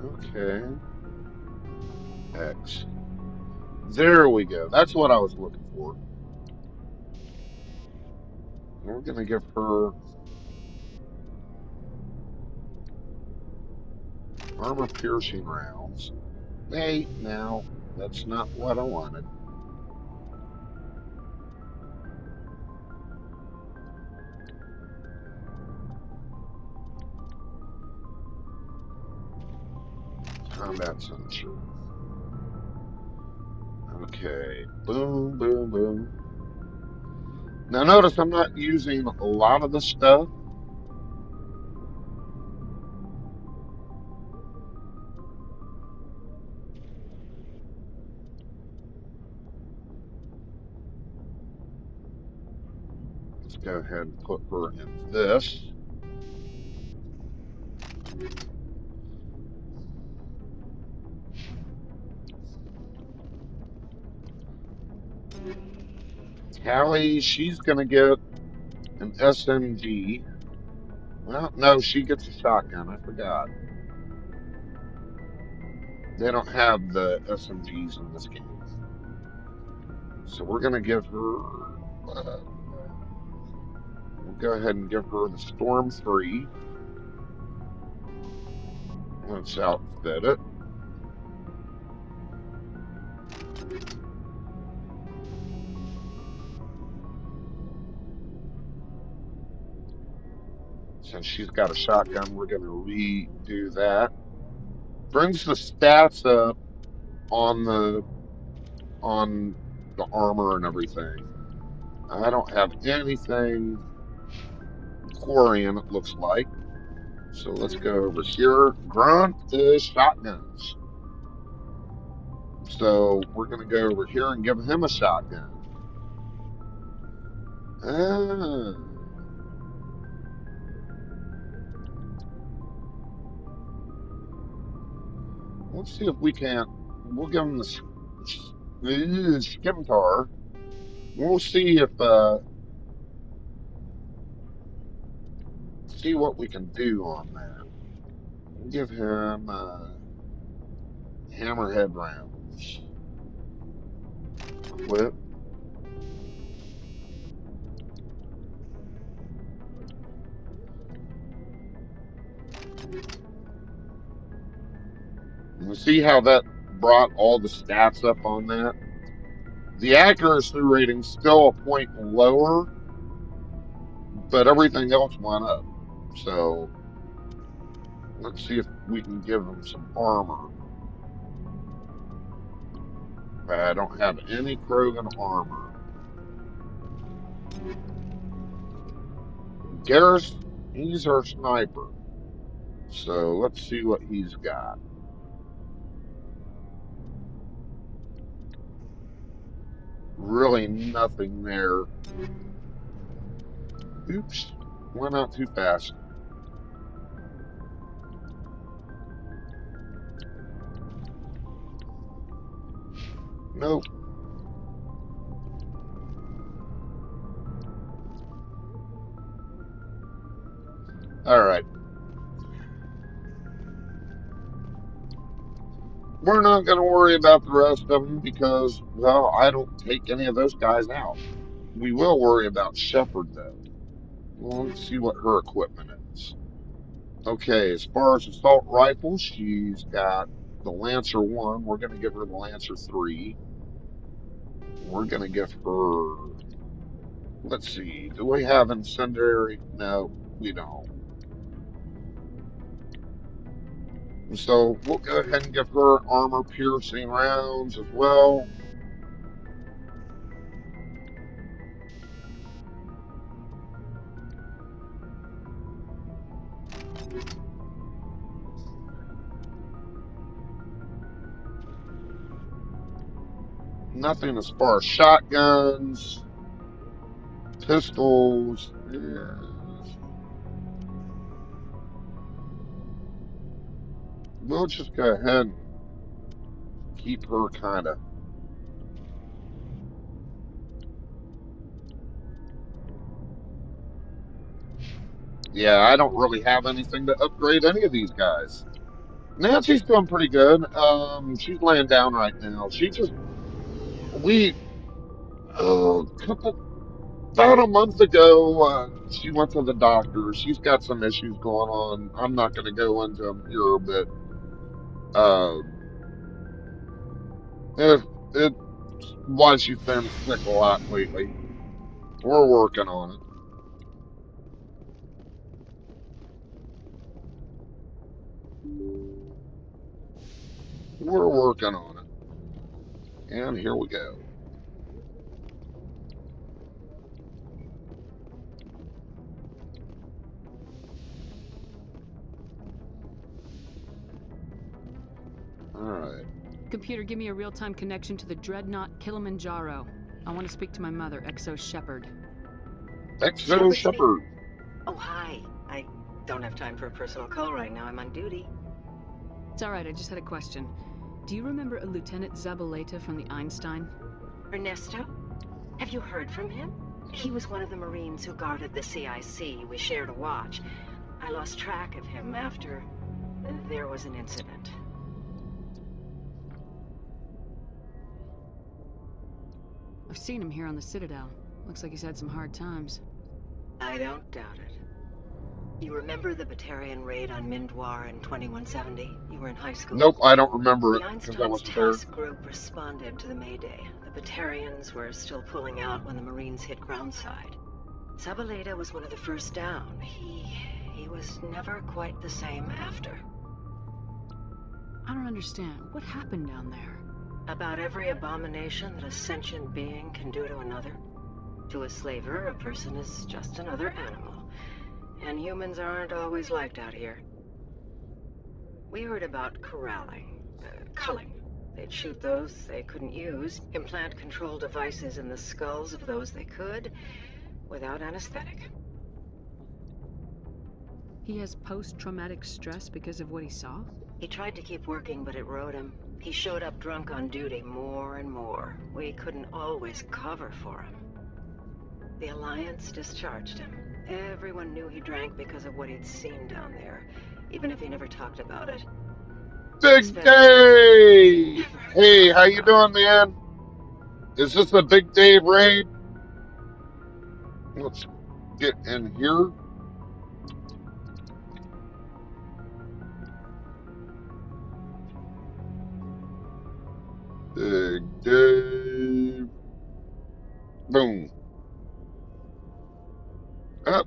Okay. X. There we go. That's what I was looking for. We're going to give her armor piercing rounds. Hey, now, that's not what I wanted. Combat sensor. Okay. Boom, boom, boom. Now notice I'm not using a lot of the stuff. Let's go ahead and put her in this. Callie, she's going to get an SMG. Well, no, she gets a shotgun. I forgot. They don't have the SMGs in this game. So we're going to give her... we'll go ahead and give her the Storm 3. Let's outfit it. Since she's got a shotgun, we're going to redo that. Brings the stats up on the armor and everything. I don't have anything Quarian, it looks like. So let's go over here. Grunt is shotguns. So we're going to go over here and give him a shotgun. Ah. Let's see if we can't. We'll give him the scimitar. We'll see if see what we can do on that. We'll give him hammerhead rounds. Equip. You see how that brought all the stats up on that? The accuracy rating's still a point lower, but everything else went up. So let's see if we can give them some armor. I don't have any Krogan armor. Garrus, he's our sniper. So let's see what he's got. Really nothing there. Oops, went out too fast. Nope. All right. We're not going to worry about the rest of them because, well, I don't take any of those guys out. We will worry about Shepard, though. Well, let's see what her equipment is. Okay, as far as assault rifles, she's got the Lancer 1. We're going to give her the Lancer 3. We're going to give her, let's see, do we have incendiary? No, we don't. So we'll go ahead and give her armor piercing rounds as well. Nothing as far as shotguns, pistols. Yeah. We'll just go ahead and keep her kind of. Yeah, I don't really have anything to upgrade any of these guys. Nancy's doing pretty good. She's laying down right now. We, couple, about a month ago, she went to the doctor. She's got some issues going on. I'm not going to go into them here, but, uh, it, it, why she's been sick a lot lately. We're working on it. We're working on it. And here we go. Alright. Computer, give me a real-time connection to the Dreadnought Kilimanjaro. I want to speak to my mother, Exo Shepard. Exo Shepard. Oh, hi. I don't have time for a personal call right now. I'm on duty. It's alright, I just had a question. Do you remember a Lieutenant Zabaleta from the Einstein? Ernesto? Have you heard from him? He was one of the Marines who guarded the CIC. We shared a watch. I lost track of him after there was an incident. I've seen him here on the Citadel. Looks like he's had some hard times. I don't doubt it. You remember the Batarian raid on Mindwar in 2170? You were in high school. Nope, I don't remember it The because I Einstein's wasn't there. task group responded to the Mayday. The Batarians were still pulling out when the Marines hit groundside. Zabaleta was one of the first down. He was never quite the same after. I don't understand. What happened down there? About every abomination that a sentient being can do to another. To a slaver, a person is just another animal. And humans aren't always liked out here. We heard about corralling, culling. They'd shoot those they couldn't use, implant control devices in the skulls of those they could, without anesthetic. He has post-traumatic stress because of what he saw? He tried to keep working, but it rode him. He showed up drunk on duty more and more. We couldn't always cover for him. The Alliance discharged him. Everyone knew he drank because of what he'd seen down there, even if he never talked about it. Big Dave! Hey, how you doing, man? Is this a Big Dave raid? Let's get in here. Boom. Up.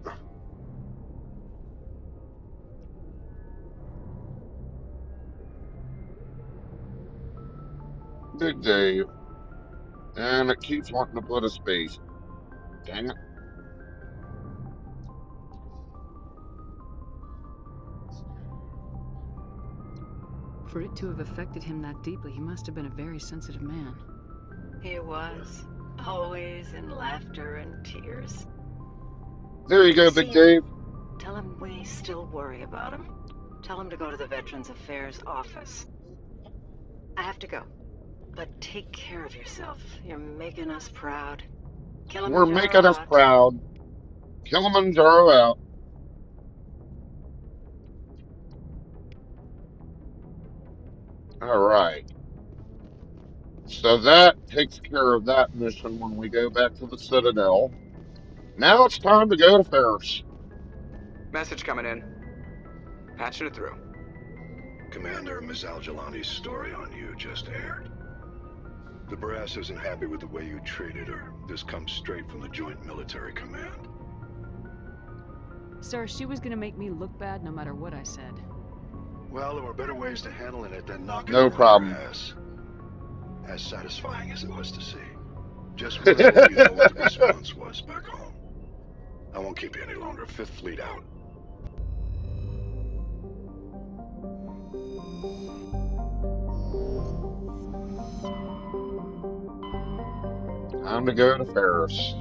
Big Dave. And it keeps wanting to put a space. Dang it. For it to have affected him that deeply, he must have been a very sensitive man. He was. Always in laughter and tears. There you go, Big See, Dave. tell him we still worry about him. Tell him to go to the Veterans Affairs office. I have to go. But take care of yourself. You're making us proud. We're making Kilimanjaro us out. proud. Kilimanjaro out. All right. So that takes care of that mission when we go back to the Citadel. Now it's time to go to Ferris. Message coming in. Patching it through. Commander, Ms. Al-Jalani's story on you just aired. The brass isn't happy with the way you treated her. This comes straight from the Joint Military Command. Sir, she was gonna make me look bad no matter what I said. Well, there were better ways to handling it than knocking No her on problem. her ass. As satisfying as it was to see. Just wanted to let you know what the response was back home. I won't keep you any longer. Fifth Fleet out. Time to go to Ferris.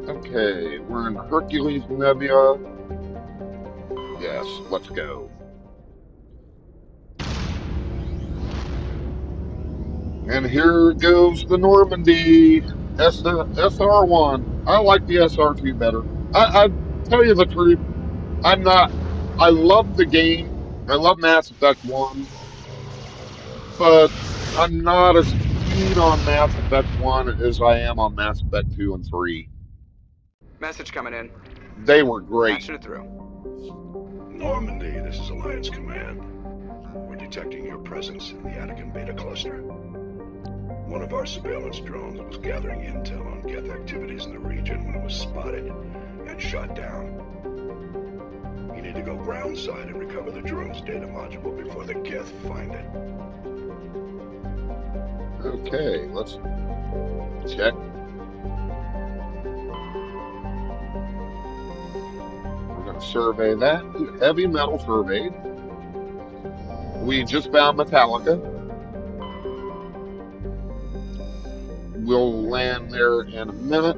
Okay, we're in Hercules Nebula. Yes, let's go. And here goes the Normandy SR1. I like the SR2 better. I tell you the truth, I'm not. I love the game. I love Mass Effect 1, but I'm not as keen on Mass Effect 1 as I am on Mass Effect 2 and 3. Message coming in. They were great. Patching it through. Normandy, this is Alliance Command. We're detecting your presence in the Attican Beta Cluster. One of our surveillance drones was gathering intel on Geth activities in the region when it was spotted and shot down. You need to go groundside and recover the drone's data module before the Geth find it. Okay, let's check. We're going to survey that. Heavy metal surveyed. We just found Metallica. We'll land there in a minute.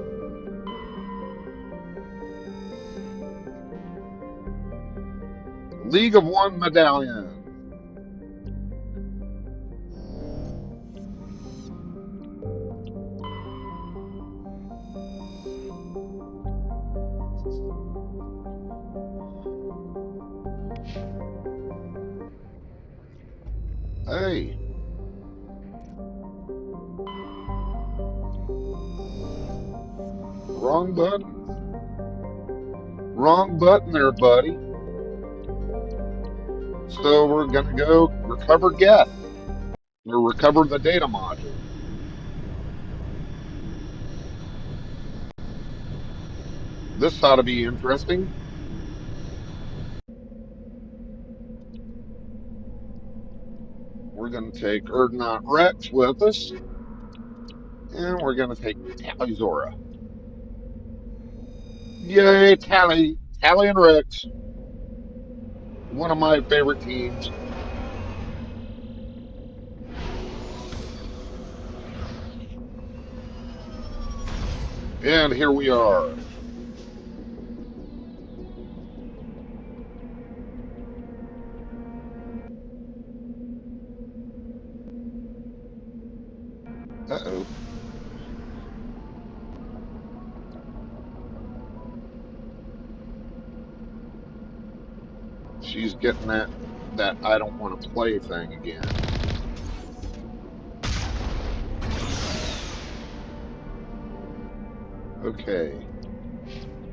League of One medallion. Hey. Wrong button. Wrong button there, buddy. So we're going to go recover Geth. Or recover the data module. This ought to be interesting. We're going to take Urdnot Rex with us. And we're going to take Tally Zora. Yay, Tally. Tally and Rex. One of my favorite teams. And here we are. Uh-oh. She's getting that I don't want to play thing again. Okay.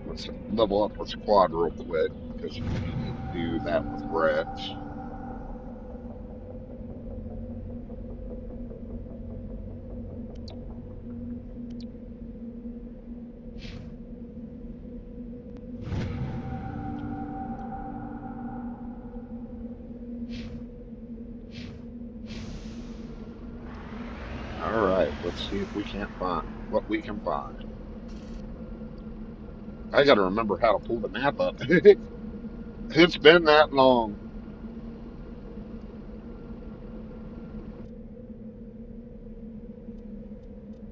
Let's level up our squad real quick, because we need to do that with Rex. Let's see if we can't find what we can find. I got to remember how to pull the map up. It's been that long.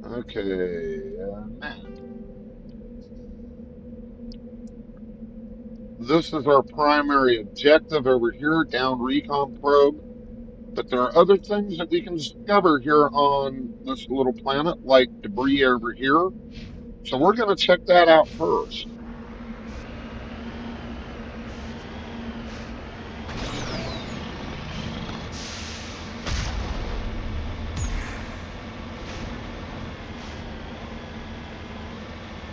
Okay, map. This is our primary objective over here, down recon probe. But there are other things that we can discover here on this little planet, like debris over here. So we're going to check that out first.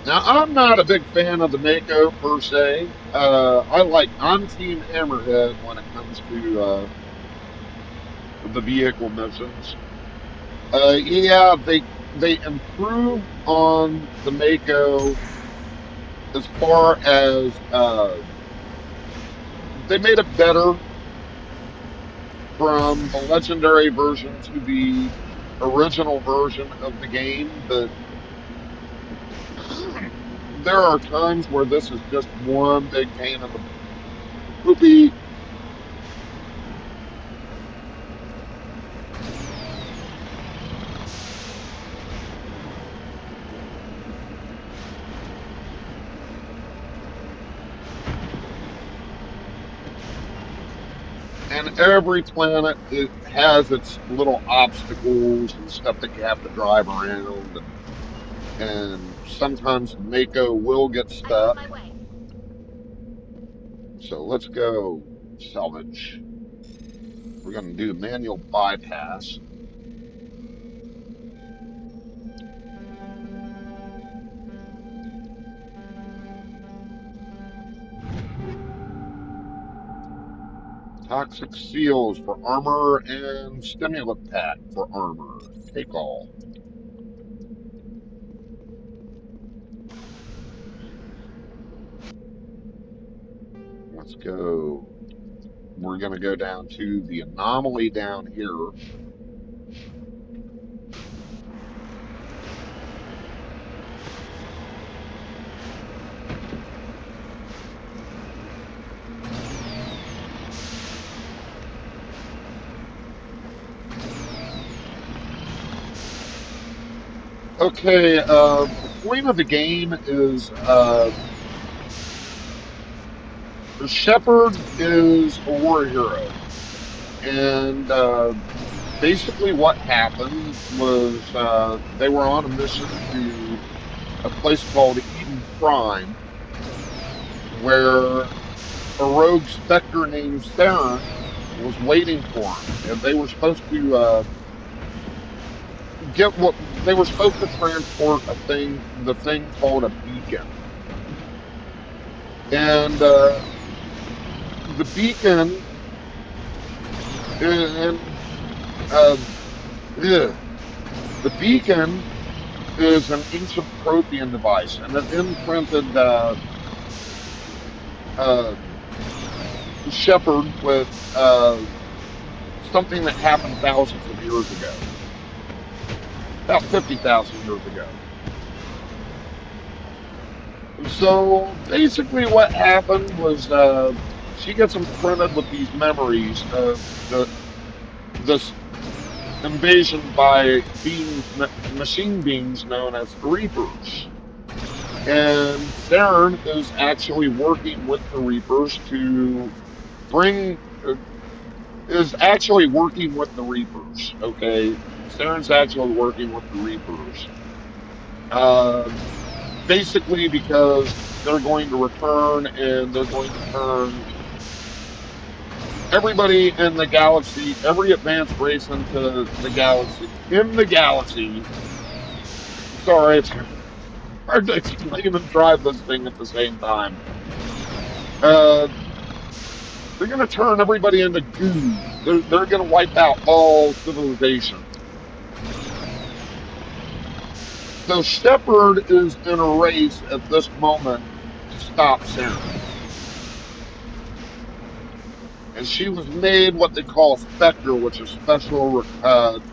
Now, I'm not a big fan of the Mako per se. I'm Team Hammerhead when it comes to the vehicle missions. Yeah, they improved on the Mako as far as they made it better from the legendary version to the original version of the game, but there are times where this is just one big pain in the poopy. And every planet it has its little obstacles and stuff that you have to drive around, and sometimes the Mako will get stuck. So let's go salvage. We're going to do manual bypass. Toxic seals for armor and stimulant pack for armor. Take all. Let's go. We're going to go down to the anomaly down here. Okay, the point of the game is Shepard is a war hero. And basically what happened was they were on a mission to a place called Eden Prime, where a rogue specter named Seren was waiting for him. And they were supposed to they were supposed to transport the thing called a beacon. And the beacon the beacon is an ancient Prothean device, and it imprinted Shepard with something that happened thousands of years ago, about 50,000 years ago. So basically what happened was she gets imprinted with these memories of this invasion by machine beings known as the Reapers. And Seren is actually working with the Reapers to bring... is actually working with the Reapers, okay? Seren's actually working with the Reapers. Basically because they're going to return and they're going to turn everybody in the galaxy, every advanced race into the galaxy. Sorry, it's hard to explain and drive this thing at the same time. They're going to turn everybody into goo. They're going to wipe out all civilization. So Shepard is in a race at this moment to stop Seren. and she was made what they call a Spectre, which is Special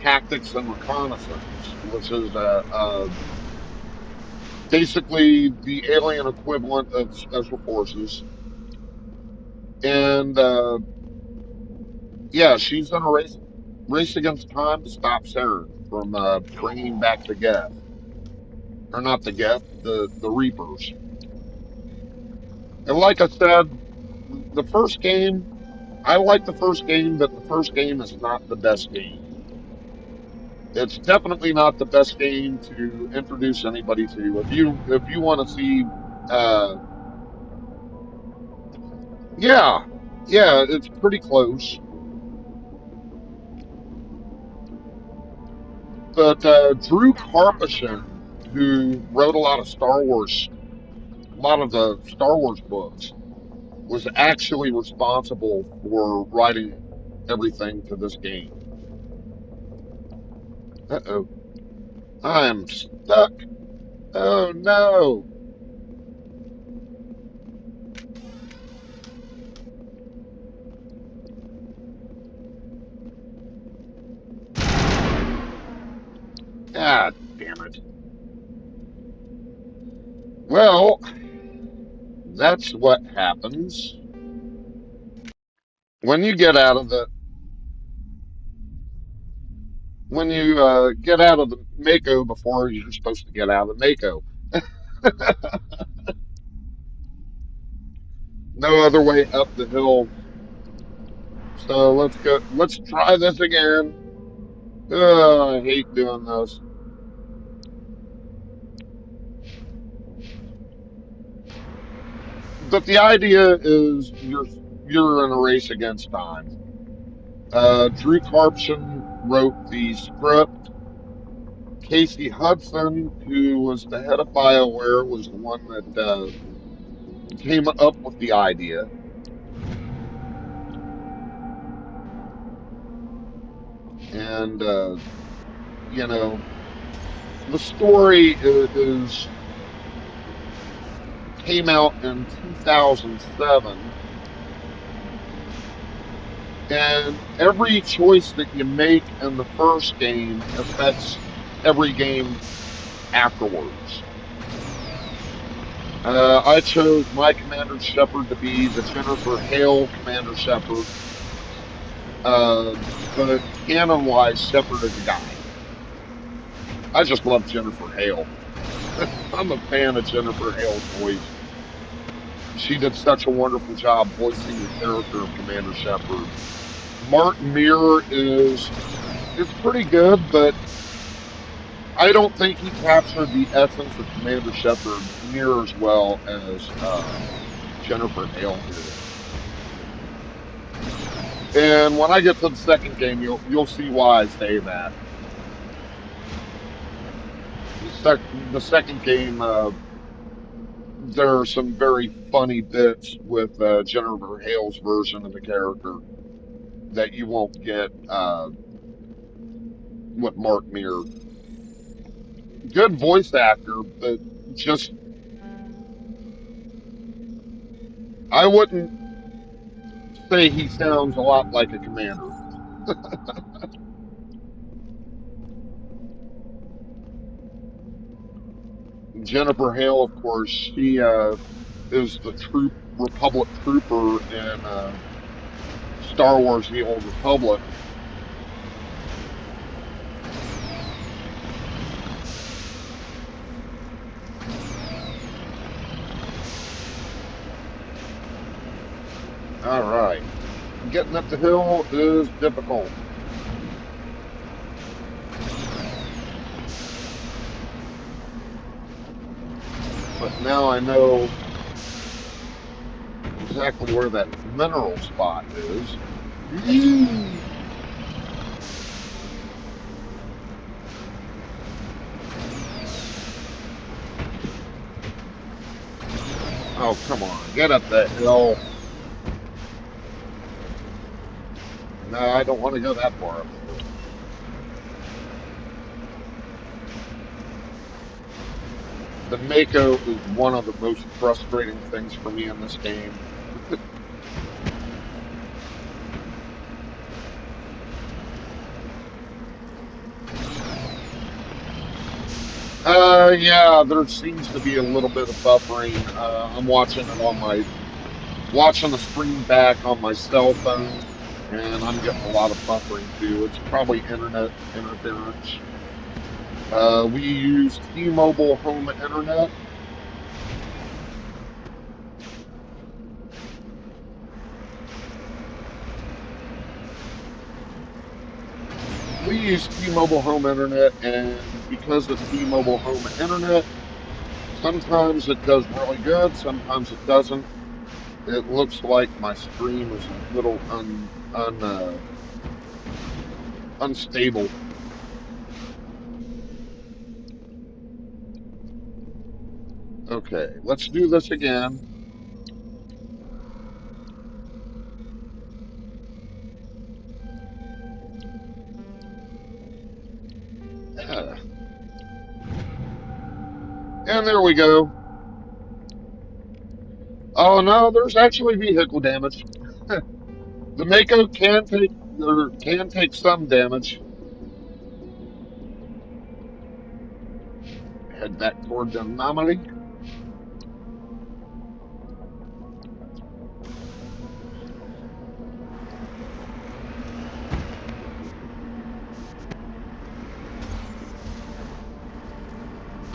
Tactics and Reconnaissance, which is basically the alien equivalent of Special Forces. And yeah, she's in a race against time to stop Seren from bringing back the Geth, or not the Geth, the Reapers. And like I said, the first game, I like the first game, but the first game is not the best game. It's definitely not the best game to introduce anybody to. If you want to see, uh, yeah, yeah, it's pretty close. But Drew Karpyshyn, who wrote a lot of the Star Wars books, was actually responsible for writing everything to this game. Uh-oh. I am stuck. Oh no. God damn it. Well, that's what happens when you get out of the when you get out of the Mako before you're supposed to get out of the Mako. No other way up the hill. So let's go. Let's try this again. I hate doing this. But the idea is you're in a race against time. Drew Karpyshyn wrote the script. Casey Hudson, who was the head of BioWare, was the one that came up with the idea. And, you know, the story came out in 2007, and every choice that you make in the first game affects every game afterwards. I chose my Commander Shepard to be the Jennifer Hale Commander Shepard, but canon-wise, Shepard is a guy. I just love Jennifer Hale. I'm a fan of Jennifer Hale's voice. She did such a wonderful job voicing the character of Commander Shepard. Mark Meer is pretty good, but I don't think he captured the essence of Commander Shepard near as well as Jennifer Hale did. And when I get to the second game, you'll see why I say that. The second game, there are some very funny bits with Jennifer Hale's version of the character that you won't get with Mark Meer. Good voice actor, but just I wouldn't say he sounds a lot like a commander. Jennifer Hale, of course, she is the Republic trooper in Star Wars: The Old Republic. All right, getting up the hill is difficult. But now I know exactly where that mineral spot is. Oh, come on, get up that hill. No, I don't want to go that far up the hill. The Mako is one of the most frustrating things for me in this game. Yeah, there seems to be a little bit of buffering. I'm watching it on watching the stream back on my cell phone, and I'm getting a lot of buffering too. It's probably internet interference. We use T-Mobile home internet. We use T-Mobile home internet, and because of T-Mobile home internet, sometimes it does really good, sometimes it doesn't. It looks like my stream is a little unstable. Okay, let's do this again. And there we go. Oh no, there's actually vehicle damage. The Mako can take some damage. Head back toward the anomaly.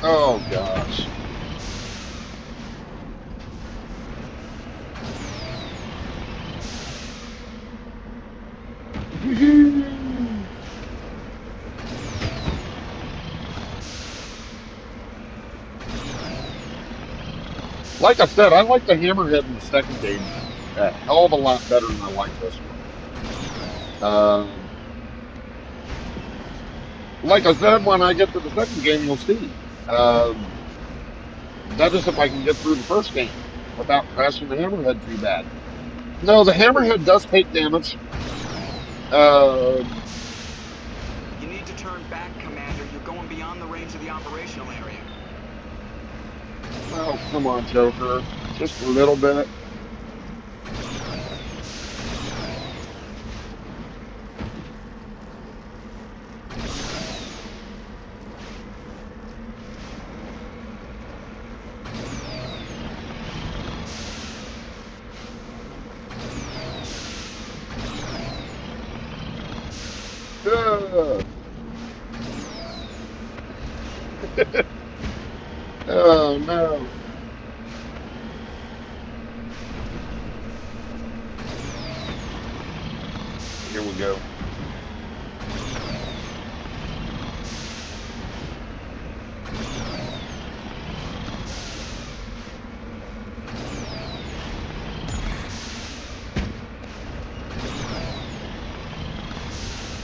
Oh gosh. Like I said, I like the Hammerhead in the second game a hell of a lot better than I like this one. Like I said, when I get to the second game, you'll see. That is if I can get through the first game without crashing the Hammerhead too bad. No, the Hammerhead does take damage. You need to turn back, Commander. You're going beyond the range of the operational area. Oh, come on, Joker. Just a little bit. Oh no. Here we go.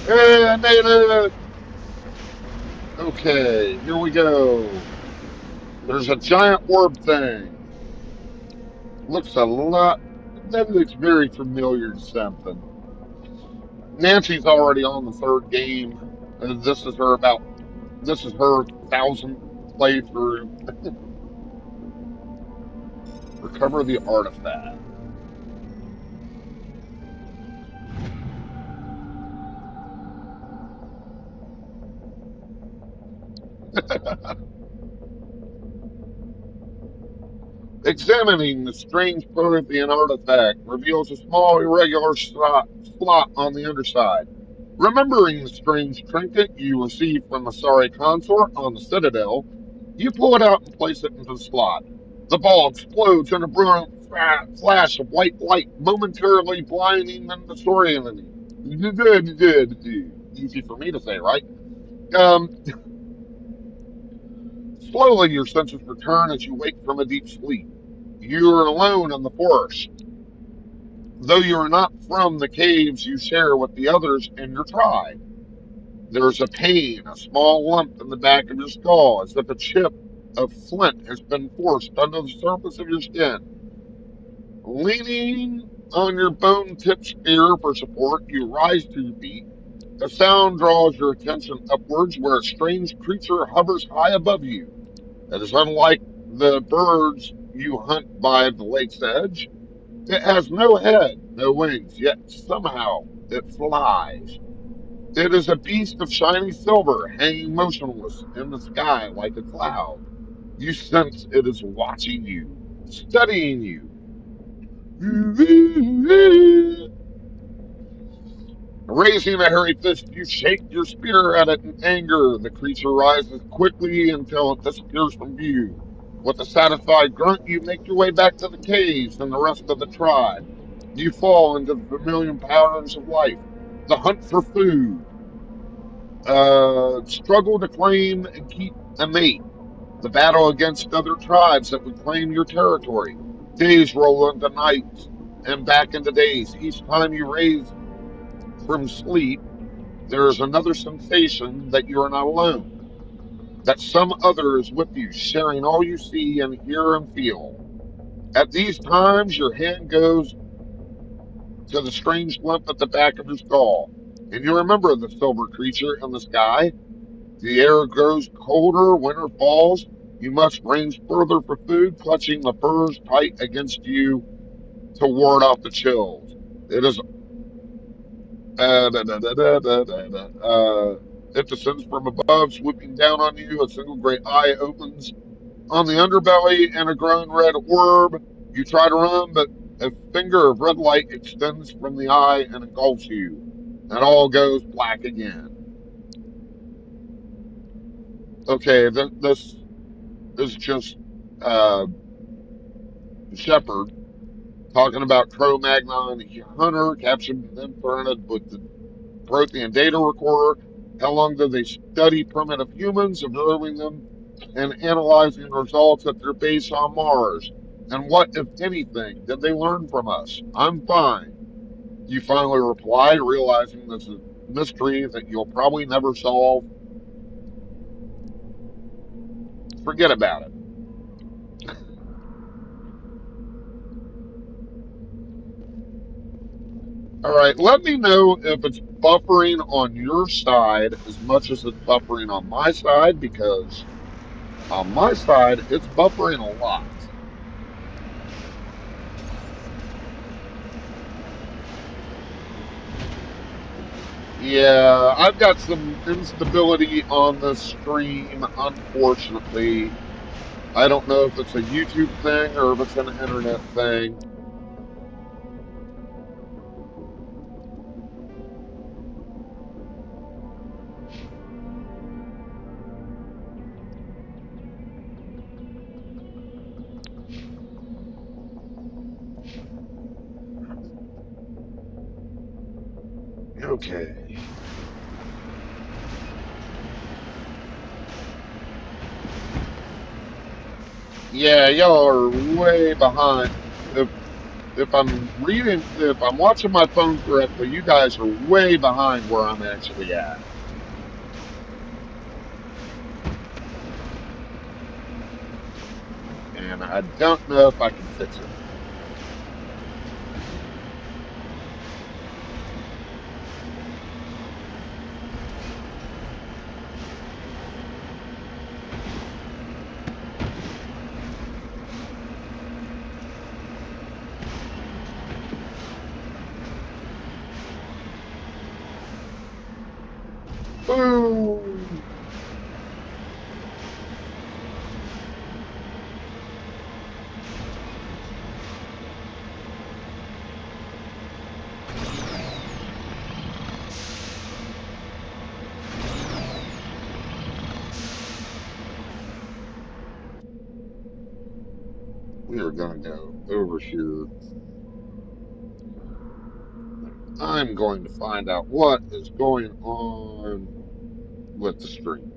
Hey, I made it! Okay, here we go. There's a giant orb thing. Looks a lot. That looks very familiar to something. Nancy's already on the third game. This is her about. This is her 1,000th playthrough. Recover the artifact. Examining the strange Prothean artifact reveals a small irregular slot on the underside. Remembering the strange trinket you received from the Sorry consort on the Citadel, you pull it out and place it into the slot. The ball explodes in a brilliant flash of white light, momentarily blinding the Saurian. Easy for me to say, right? Um, Slowly, your senses return as you wake from a deep sleep. You are alone in the forest. Though you are not from the caves you share with the others in your tribe, there is a pain, a small lump in the back of your skull, as if a chip of flint has been forced under the surface of your skin. Leaning on your bone-tipped spear for support, you rise to your feet. A sound draws your attention upwards, where a strange creature hovers high above you. It is unlike the birds you hunt by the lake's edge. It has no head, no wings, yet somehow it flies. It is a beast of shiny silver, hanging motionless in the sky like a cloud. You sense it is watching you, studying you. Raising a hairy fist, you shake your spear at it in anger. The creature rises quickly until it disappears from view. With a satisfied grunt, you make your way back to the caves and the rest of the tribe. You fall into the familiar patterns of life. The hunt for food, struggle to claim and keep a mate, the battle against other tribes that would claim your territory. Days roll into nights and back into days. Each time you raise from sleep, there is another sensation that you are not alone, that some other is with you, sharing all you see and hear and feel. At these times, your hand goes to the strange limp at the back of your skull, and you remember the silver creature in the sky. The air grows colder, winter falls. You must range further for food, clutching the furs tight against you to ward off the chills. It is it descends from above, swooping down on you. A single great eye opens on the underbelly and a glowing red orb. You try to run, but a finger of red light extends from the eye and engulfs you, and all goes black again. Okay, this is just uh, Shepard talking about Cro-Magnon Hunter captured and then implanted with the Prothean data recorder. How long did they study primitive humans, observing them and analyzing results at their base on Mars? And what, if anything, did they learn from us? I'm fine. You finally reply, realizing this is a mystery that you'll probably never solve. Forget about it. All right, let me know if it's buffering on your side as much as it's buffering on my side, because on my side, it's buffering a lot. Yeah, I've got some instability on the stream, unfortunately. I don't know if it's a YouTube thing or if it's an internet thing. Okay. Yeah, y'all are way behind. If I'm watching my phone correctly, you guys are way behind where I'm actually at. And I don't know if I can fix it. Boom! We are going to go over here. I'm going to find out what is going on with the stream.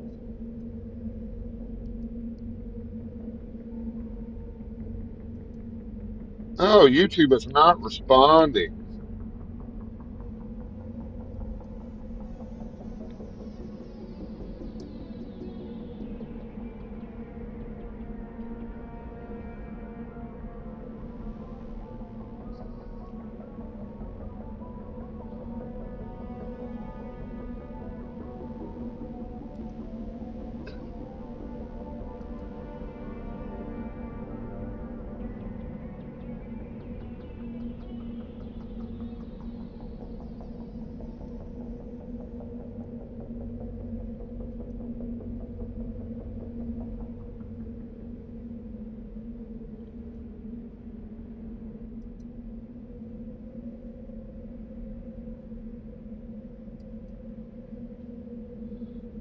Oh, YouTube is not responding.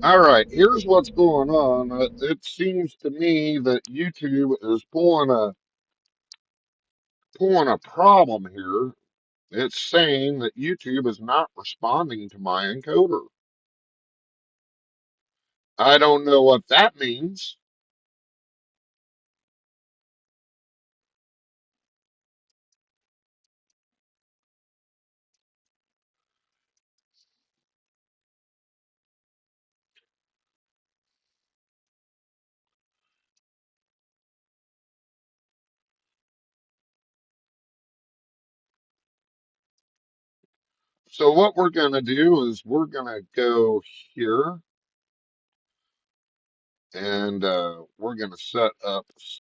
All right, here's what's going on. It seems to me that YouTube is pulling a problem here. It's saying that YouTube is not responding to my encoder. I don't know what that means. So what we're going to do is we're going to go here and we're going to set up